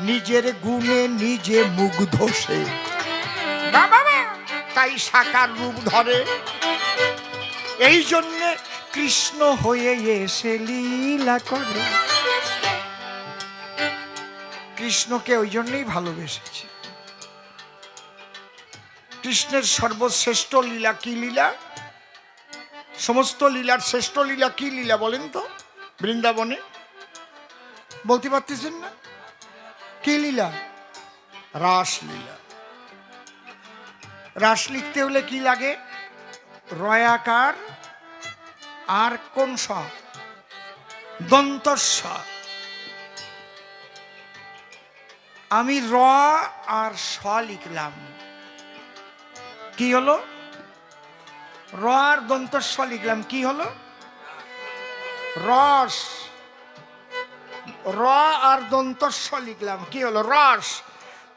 D: নিজের গুণে নিজে মুগ্ধ সে, বাবা তাই সাকার রূপ ধরে। এই জন্যে কৃষ্ণ হয়ে এসে লীলা করে। কৃষ্ণকে ওই জন্যই ভালোবেসেছে। কৃষ্ণের সর্বশ্রেষ্ঠ লীলা কি লীলা? সমস্ত লীলার শ্রেষ্ঠ লীলা কি লীলা বলেন তো? বৃন্দাবনে বলতে পারতেছেন না? কি লীলা? রাসলীলা। রাস লিখতে হলে কি লাগে? রয়াকার আর কোন স? দন্তস্ব। আমি র আর স লিখলাম, কি হলো? র আর দন্তস্ব লিখলাম, কি হলো? রস। র আর দন্তস্ব লিখলাম, কি হলো? রস।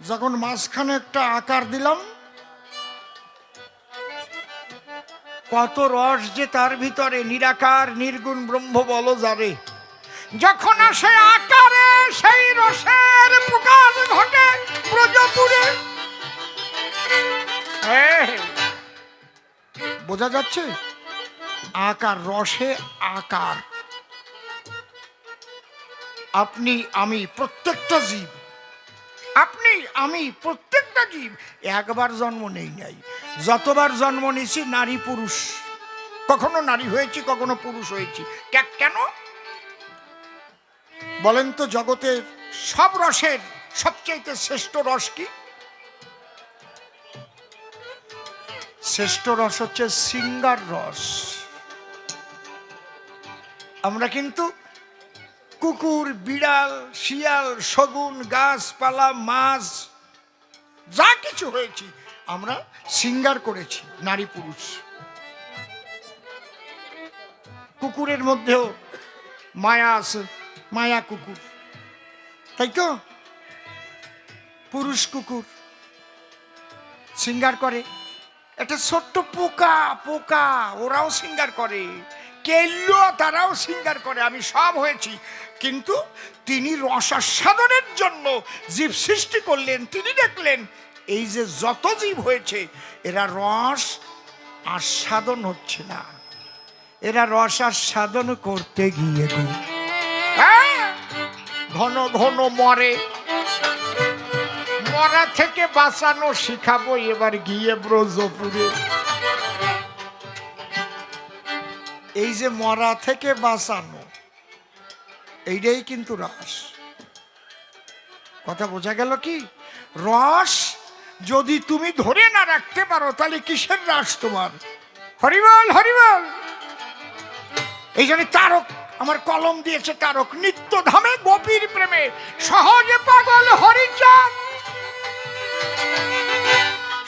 D: যখন মাঝখানে একটা আকার দিলাম, কত রস যে তার ভিতরে। নিরাকার নির্গুণ ব্রহ্ম বল যারে। যখন আসে আকারে সেই রসের প্রকাশ ঘটে ব্রজপুরে। বোঝা যাচ্ছে? আকার, রসে আকার। আপনি আমি প্রত্যেকটা জীব, আপনি আমি প্রত্যেকটা জীব একবার জন্ম নেই নাই। যতবার জন্ম নিয়েছি নারী পুরুষ, কখনো নারী হয়েছি, কখনো পুরুষ হয়েছি। কেন বলেন তো? জগতের সব রসের সবচাইতে শ্রেষ্ঠ রস কি? শ্রেষ্ঠ রস হচ্ছে শৃঙ্গার রস। আমরা কিন্তু কুকুর, বিড়াল, শিয়াল, শগুন, গাছপালা, মাছ, যা কিছু হয়েছি আমরা শৃঙ্গার করেছি নারী পুরুষ।
A: কুকুরের মধ্যেও মায়া আছে, মায়া কুকুর, তাই তো? পুরুষ কুকুর সিঙ্গার করে, একটা ছোট্ট পোকা, পোকা ওরাও সিঙ্গার করে, কেল্লো তারাও সিঙ্গার করে। আমি সব হয়েছি, কিন্তু তিনি রস আস্বাদনের জন্য জীব সৃষ্টি করলেন। তিনি দেখলেন এই যে যত জীব হয়েছে এরা রস আস্বাদন হচ্ছে না, এরা রস আস্বাদন করতে গিয়ে ঘন ঘন মরে। মরা থেকে বাঁচানো শিখাবো এবার গিয়ে ব্রজপুরে। এই যে মরা থেকে বাঁচানো, এইটাই কিন্তু রস। কথা বোঝা গেল কি? রস যদি তুমি ধরে না রাখতে পারো তাহলে কিসের রস তোমার? হরিবল হরিবল। এই জন্য তারক আমার কলম দিয়েছে, তারক নিত্য ধামে গোপীর প্রেমে সহজে পাগল হরিচাঁদ।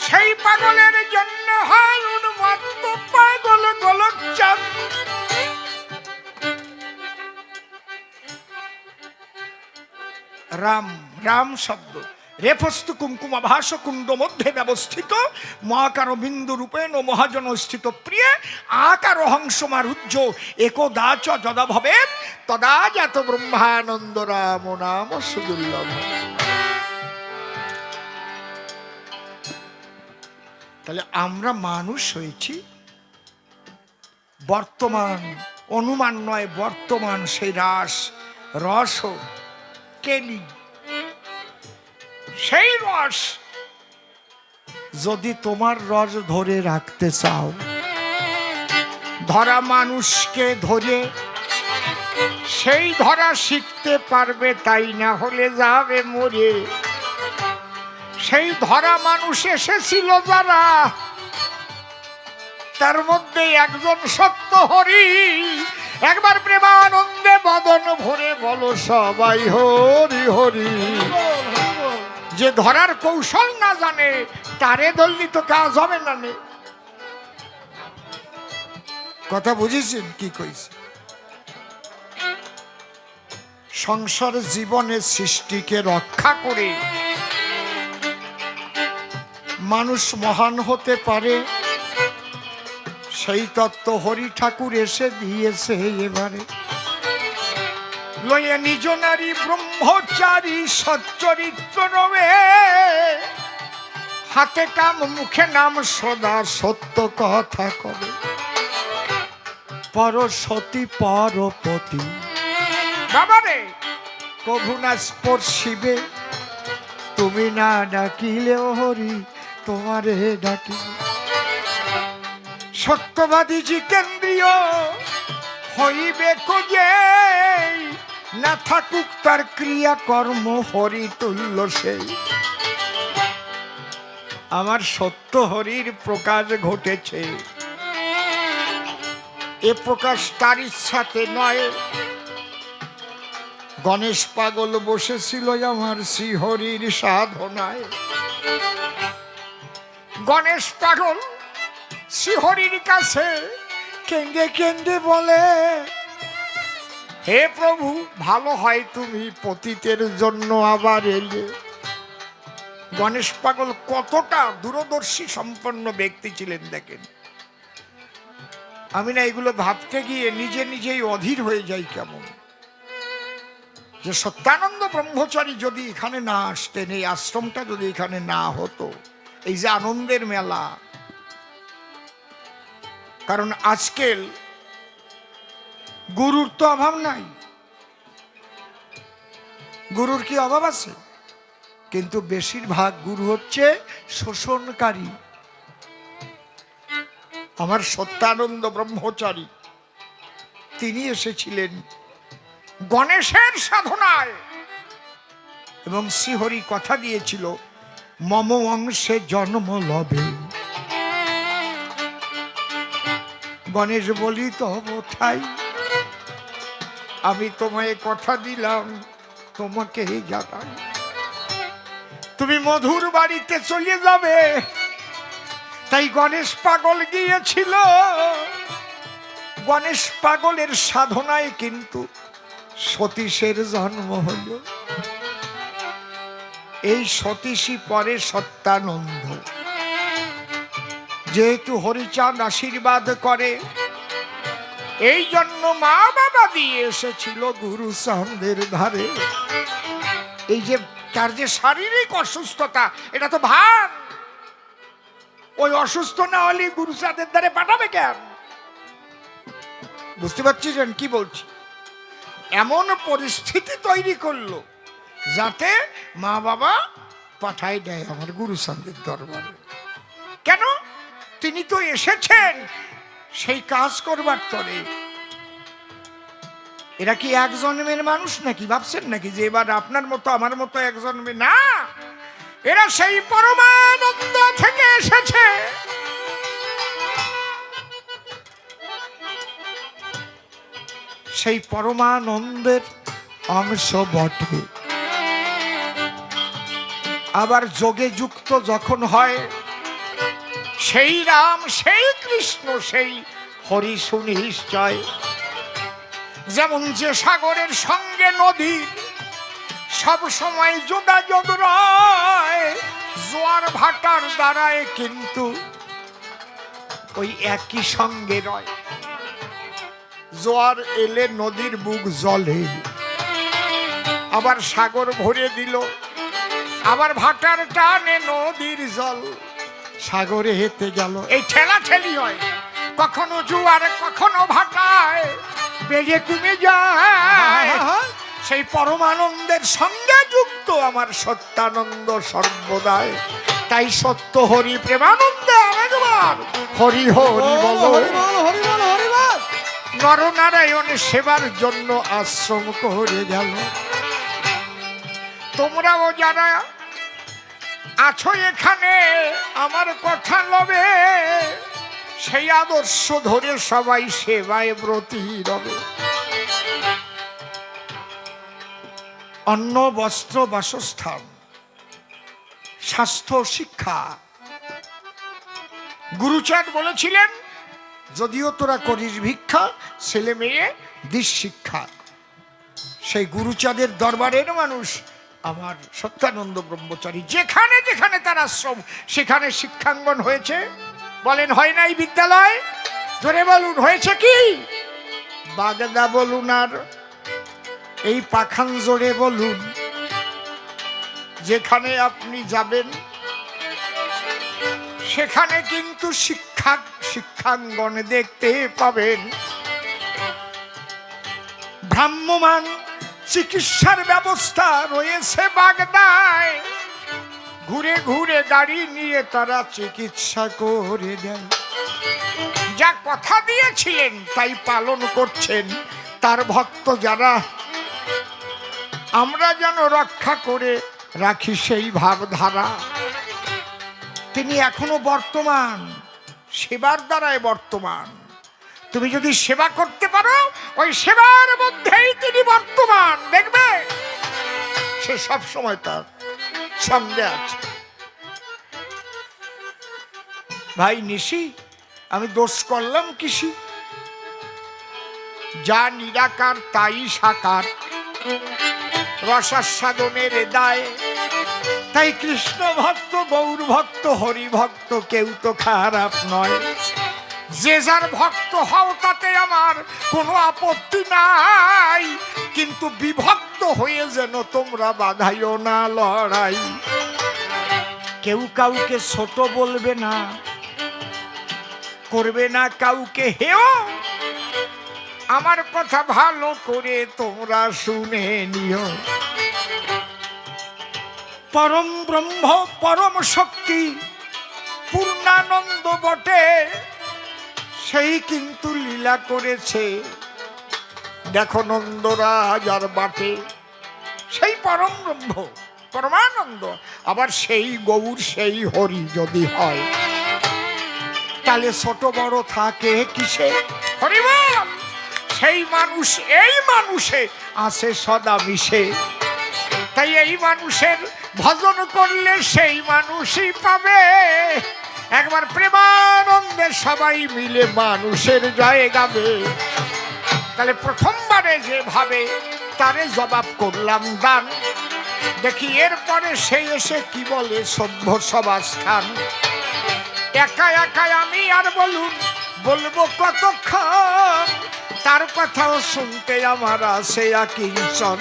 A: সেই পাগলের জন্য হয় উন্মত্ত পাগল গোলকচাঁদ। রাম, রাম শব্দ রেফস্তু কুঙ্কুমাভাস কুণ্ড মধ্যে ব্যবস্থিত মহাকার বিন্দু রূপেণ ও মহাজন স্থিত প্রিয়ে আকার হংসমারুহ্য একদা চ যদা ভবেৎ তদা জাত ব্রহ্মানন্দ রাম নাম সুদুর্লভ। তাহলে আমরা মানুষ হয়েছি বর্তমান, অনুমান নয় বর্তমান, সেই রাস রস কেলি, সেই রস যদি তোমার রস ধরে রাখতে চাও, ধরা মানুষকে ধরে সেই ধরা শিখতে পারবে, তাই না হলে যাবে মরে। সেই ধরা মানুষ এসেছিল যারা, তার মধ্যে একজন সত্য হরি। একবার প্রেমানন্দে বদন ভরে বলো সবাই হরি হরি। যে ধরার কৌশল না জানে তারে ধরলি তো কাজ হবে না। কথা বুঝেছেন কি কইছে? সংসার জীবনের সৃষ্টিকে রক্ষা করে মানুষ মহান হতে পারে, সেই তত্ত্ব হরি ঠাকুর এসে দিয়েছে এবারে। লয়ে নিজ নারী ব্রহ্মচারী সচ্চরিত্র রবে, হাতে কাম মুখে নাম সদা সত্য কথা কবে। পরসতী পরপতি বাবারে কভু না স্পর্শিবে, তুমি না ডাকিলেও হরি তোমারে ডাকি। সত্যবাদী জিতেন্দ্রিয় হইবে যে, না থাকুক তার ক্রিয়া কর্ম হরি তুল্য সেই। আমার সত্য হরির প্রকাশ ঘটেছে, এ প্রকাশ তার ইচ্ছাতে নয়। গণেশ পাগল বসেছিল আমার শ্রীহরির সাধনায়। গণেশ পাগল শ্রীহরির কাছে কেঁদে কেঁদে বলে, হে প্রভু, ভালো হয় তুমি পতিতের জন্য আবার এলে। গণেশ পাগল কতটা দূরদর্শী সম্পন্ন ব্যক্তি ছিলেন দেখেন। আমি না এগুলো ভাবতে গিয়ে নিজে নিজেই অধীর হয়ে যাই কেমন, যে সত্যানন্দ ব্রহ্মচারী যদি এখানে না আসতেন, এই আশ্রমটা যদি এখানে না হতো, এই যে আনন্দের মেলা। কারণ আজকাল গুরুর তো অভাব নাই, গুরুর কি অভাব আছে? কিন্তু বেশিরভাগ গুরু হচ্ছে শোষণকারী। আমার সত্যানন্দ ব্রহ্মচারী তিনি এসেছিলেন গণেশের সাধনায়, এবং শ্রীহরি কথা দিয়েছিল মম অংশে জন্ম লবে। গণেশ বলি তব ঠাই, আমি তোমায় কথা দিলাম, তোমাকে জানাই তুমি মধুর বাড়িতে চলে যাবে। তাই গণেশ পাগল গিয়েছিল
D: গণেশ পাগলের সাধনায় কিন্তু সতীশের জন্ম হল। এই সতীশই পরে সত্যানন্দ। যেহেতু হরিচাঁদ আশীর্বাদ করে, এই জন্য মা বাবা দিয়ে এসেছিল গুরুচাঁদের ধারে। এই যে তার যে শারীরিক অসুস্থতা, এটা তো ভান। ওই অসুস্থ না হলে গুরুচাঁদের ধারে পাঠাবে কেন? বুঝতে পারছিলেন কি বলছি? এমন পরিস্থিতি তৈরি করলো যাতে মা বাবা পাঠাই দেয় আমার গুরুচাঁদের দরবারে। কেন? তিনি তো এসেছেন সেই কাজ করবার তরে। এরা কি এক জন্মের মানুষ নাকি? ভাবছেন নাকি যে এবার আপনার মতো আমার মতো এক জন্মে? না, এরা সেই পরমানন্দ থেকে এসেছে। সেই পরমানন্দের অংশ বটে। আবার যোগে যুক্ত যখন হয়, সেই রাম, সেই কৃষ্ণ, সেই হরি সুনিশ্চয়। যেমন যে সাগরের সঙ্গে নদীর সব সময় যোগাযোগ রয়, জোয়ার ভাটার দ্বারায় কিন্তু ওই একই সঙ্গে রয়। জোয়ার এলে নদীর বুক জলে, আবার সাগর ভরে দিল, আবার ভাটার টানে নদীর জল সাগরে হেঁটে গেল। এই ঠেলা ঠেলি হয়, কখনো জোয়ার কখনো ভাটায় বেড়ে কমে যায়। সেই পরমানন্দের সঙ্গে যুক্ত আমার সত্যানন্দ সর্বদাই। তাই সত্য হরি প্রেমানন্দে আরেকবার হরি হরি বলো। নরনারায়ণ সেবার জন্য আশ্রম করে গেল। তোমরাও যারা আছো এখানে আমার কথা লবে, সেই আদর্শ ধরে সবাই সেবায় ব্রতী রবে। অন্ন বস্ত্র বাসস্থান, স্বাস্থ্য, শিক্ষা। গুরুচাঁদ বলেছিলেন, যদিও তোরা করিস ভিক্ষা, ছেলে মেয়ে দিস শিক্ষা। সেই গুরুচাঁদের দরবারের মানুষ আমার সত্যানন্দ ব্রহ্মচারী। যেখানে যেখানে তার আশ্রম সেখানে শিক্ষাঙ্গন হয়েছে। বলেন হয় নাই বিদ্যালয়? জোরে বলুন, হয়েছে কি? বাগদা বলুন আর এই পাখান জোরে বলুন। যেখানে আপনি যাবেন সেখানে কিন্তু শিক্ষাঙ্গন দেখতে পাবেন। ভ্রাম্যমান চিকিৎসার ব্যবস্থা রয়েছে বাগদায়। ঘুরে ঘুরে গাড়ি নিয়ে তারা চিকিৎসা করে দেন। যা কথা দিয়েছিলেন তাই পালন করছেন তার ভক্ত যারা। আমরা যেন রক্ষা করে রাখি সেই ভাবধারা। তিনি এখনো বর্তমান, সেবার দ্বারাই বর্তমান। তুমি যদি সেবা করতে পারো, ওই সেবার মধ্যেই তিনি বর্তমান। দেখবে সে সব সময় তার সঙ্গে আছে। ভাই নিশি, আমি দোষ করলাম কিসি? যা নিরাকার তাই সাকার, রসাস্বাদনের দায়। তাই কৃষ্ণ ভক্ত, গৌর ভক্ত, হরি ভক্ত কেউ তো খারাপ নয়। যে যার ভক্ত হও তাতে আমার কোনো আপত্তি নাই, কিন্তু বিভক্ত হয়ে যেন তোমরা বাধাইও না লড়াই। কেউ কাউকে ছোট বলবে না, করবে না কাউকে হেয়। আমার কথা ভালো করে তোমরা শুনে নিও। পরম ব্রহ্ম, পরম শক্তি, পূর্ণানন্দ বটে, সেই কিন্তু লীলা করেছে। দেখো নন্দরাজ আর বাটে, সেই পরম ব্রহ্ম পরমানন্দ। আবার সেই গৌর, সেই হরি যদি হয়, তাহলে ছোট বড় থাকে কিসে? হরি বল। সেই মানুষ এই মানুষে আছে সদা মিশে। তাই এই মানুষের ভজন করলে সেই মানুষই পাবে। একবার প্রেমানন্দে
A: সবাই মিলে মানুষের জয় গাবে। তাহলে প্রথমবারে যেভাবে তারে জবাব করলাম দান, দেখি এরপরে সে এসে কি বলে সভ্য সমাজখান। একা একা আমি আর বলবো কতক্ষণ, তার কথাও শুনতে আমার আসে কিঞ্চন।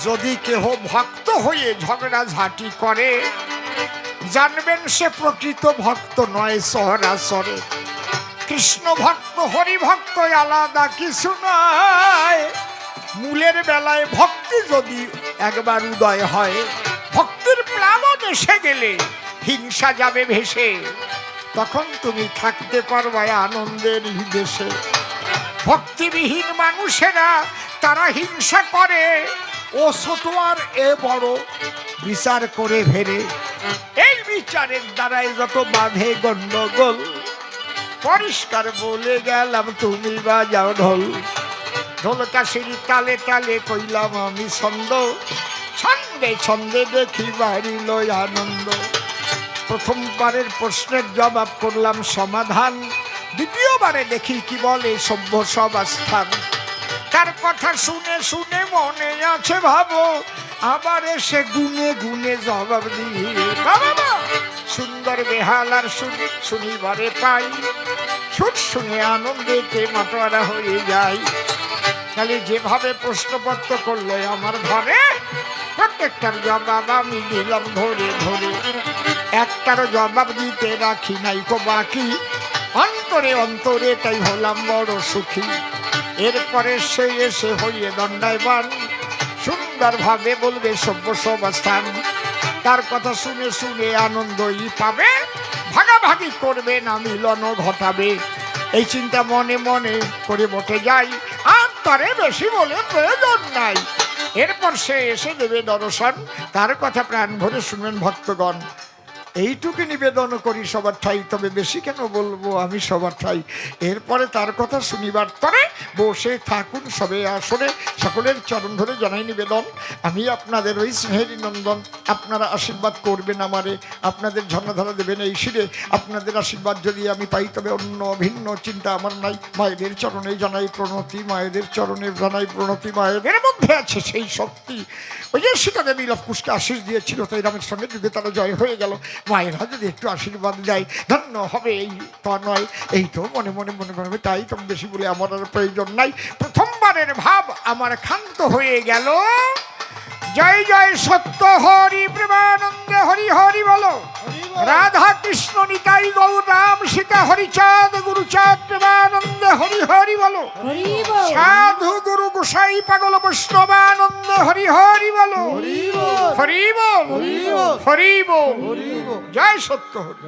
A: যদি কেহ ভক্ত হয়ে ঝগড়াঝাটি করে, জানবেন সে প্রকৃত ভক্ত নয় সহরাসরে। কৃষ্ণ ভক্ত হরি ভক্ত আলাদা কিছু নয়। মূলের বেলায় ভক্তি যদি একবার উদয় হয়, ভক্তির প্লাবন এসে গেলে হিংসা যাবে ভেসে। তখন তুমি থাকতে পারবে আনন্দের দেশে। ভক্তিবিহীন মানুষেরা তারা হিংসা করে, ও ছোট আর এ বড় বিচার করে ফেরে। এই বিচারের দ্বারাই যত বাঁধে গন্ডগোল। পরিষ্কার বলে গেলাম তুমি বাজাও ঢোল। ঢোল কাশির তালে তালে কইলাম আমি ছন্দ, ছন্দে ছন্দে দেখি বাড়িল আনন্দ। প্রথমবারের প্রশ্নের জবাব করলাম সমাধান, দ্বিতীয়বারে দেখি কি বলে সভ্য সমাজস্থান। তার কথা শুনে শুনে মনে আছে ভাবো, আবার এসে গুনে গুনে জবাব দিয়ে বাবা সুন্দর বেহালার শুনিবারে পাই। সুর শুনে আনন্দেতে মাতোয়ারা হয়ে যায়। তাহলে যেভাবে প্রশ্নপত্র করলো আমার ঘরে, প্রত্যেকটার জবাব আমি দিলাম ধরে ধরে। একটারও জবাব দিতে রাখি নাই কো বাকি। অন্তরে অন্তরে তাই হলাম বড় সুখী। এরপরে সে এসে হইয়ে দণ্ডায়মান, সুন্দরভাবে বলবে সভ্য সমাজস্থান। তার কথা শুনে শুনে আনন্দই পাবে, ভাগাভাগি করবে না মিলন ঘটাবে। এই চিন্তা মনে মনে করে বটে যাই, আর তারে বেশি বলে প্রয়োজন নাই। এরপর সে এসে দেবে দর্শন, তার কথা প্রাণ ভরে শুনবেন ভক্তগণ। এইটুকু নিবেদন করি সবার ঠাই, তবে বেশি কেন বলবো আমি সবার ঠাই। এরপরে তার কথা শুনিবার তরে বসে থাকুন সবে আসরে। সকলের চরণ ধরে জানাই নিবেদন, আমি আপনাদের ওই স্নেহেরই নন্দন। আপনারা আশীর্বাদ করবেন আমারে, আপনাদের ঝর্ণাধারা দেবেন এই শিরে। আপনাদের আশীর্বাদ যদি আমি পাই তবে অন্য ভিন্ন চিন্তা আমার নাই। মায়েদের চরণে জানাই প্রণতি, মায়েদের চরণে জানাই প্রণতি। মায়েদের মধ্যে আছে সেই শক্তি। ওই যে সীতা দেবী লবকুশকে আশীষ দিয়েছিল, তাই রামের সঙ্গে যুগে তারা জয় হয়ে গেল। মায়েরা যদি একটু আশীর্বাদ দেয় ধন্য হবে, এই তা নয়। এই তো মনে মনে মনে মনে তাই তো বেশি বলে আমার আর প্রয়োজন নাই। প্রথমবারের ভাব আমার ক্ষান্ত হয়ে গেল। জয় জয় সত্য হরি প্রেমানন্দে হরি হরি বলো। রাধা কৃষ্ণ নিতাই গৌর রাম সীতা হরিচাঁদ গুরুচাঁদ প্রেমানন্দে হরি হরি বলো। সাধু গুরু গোসাই পাগল বৈষ্ণবানন্দে হরি হরি বলো। হরি বল হরি বল। জয় সত্য হরি।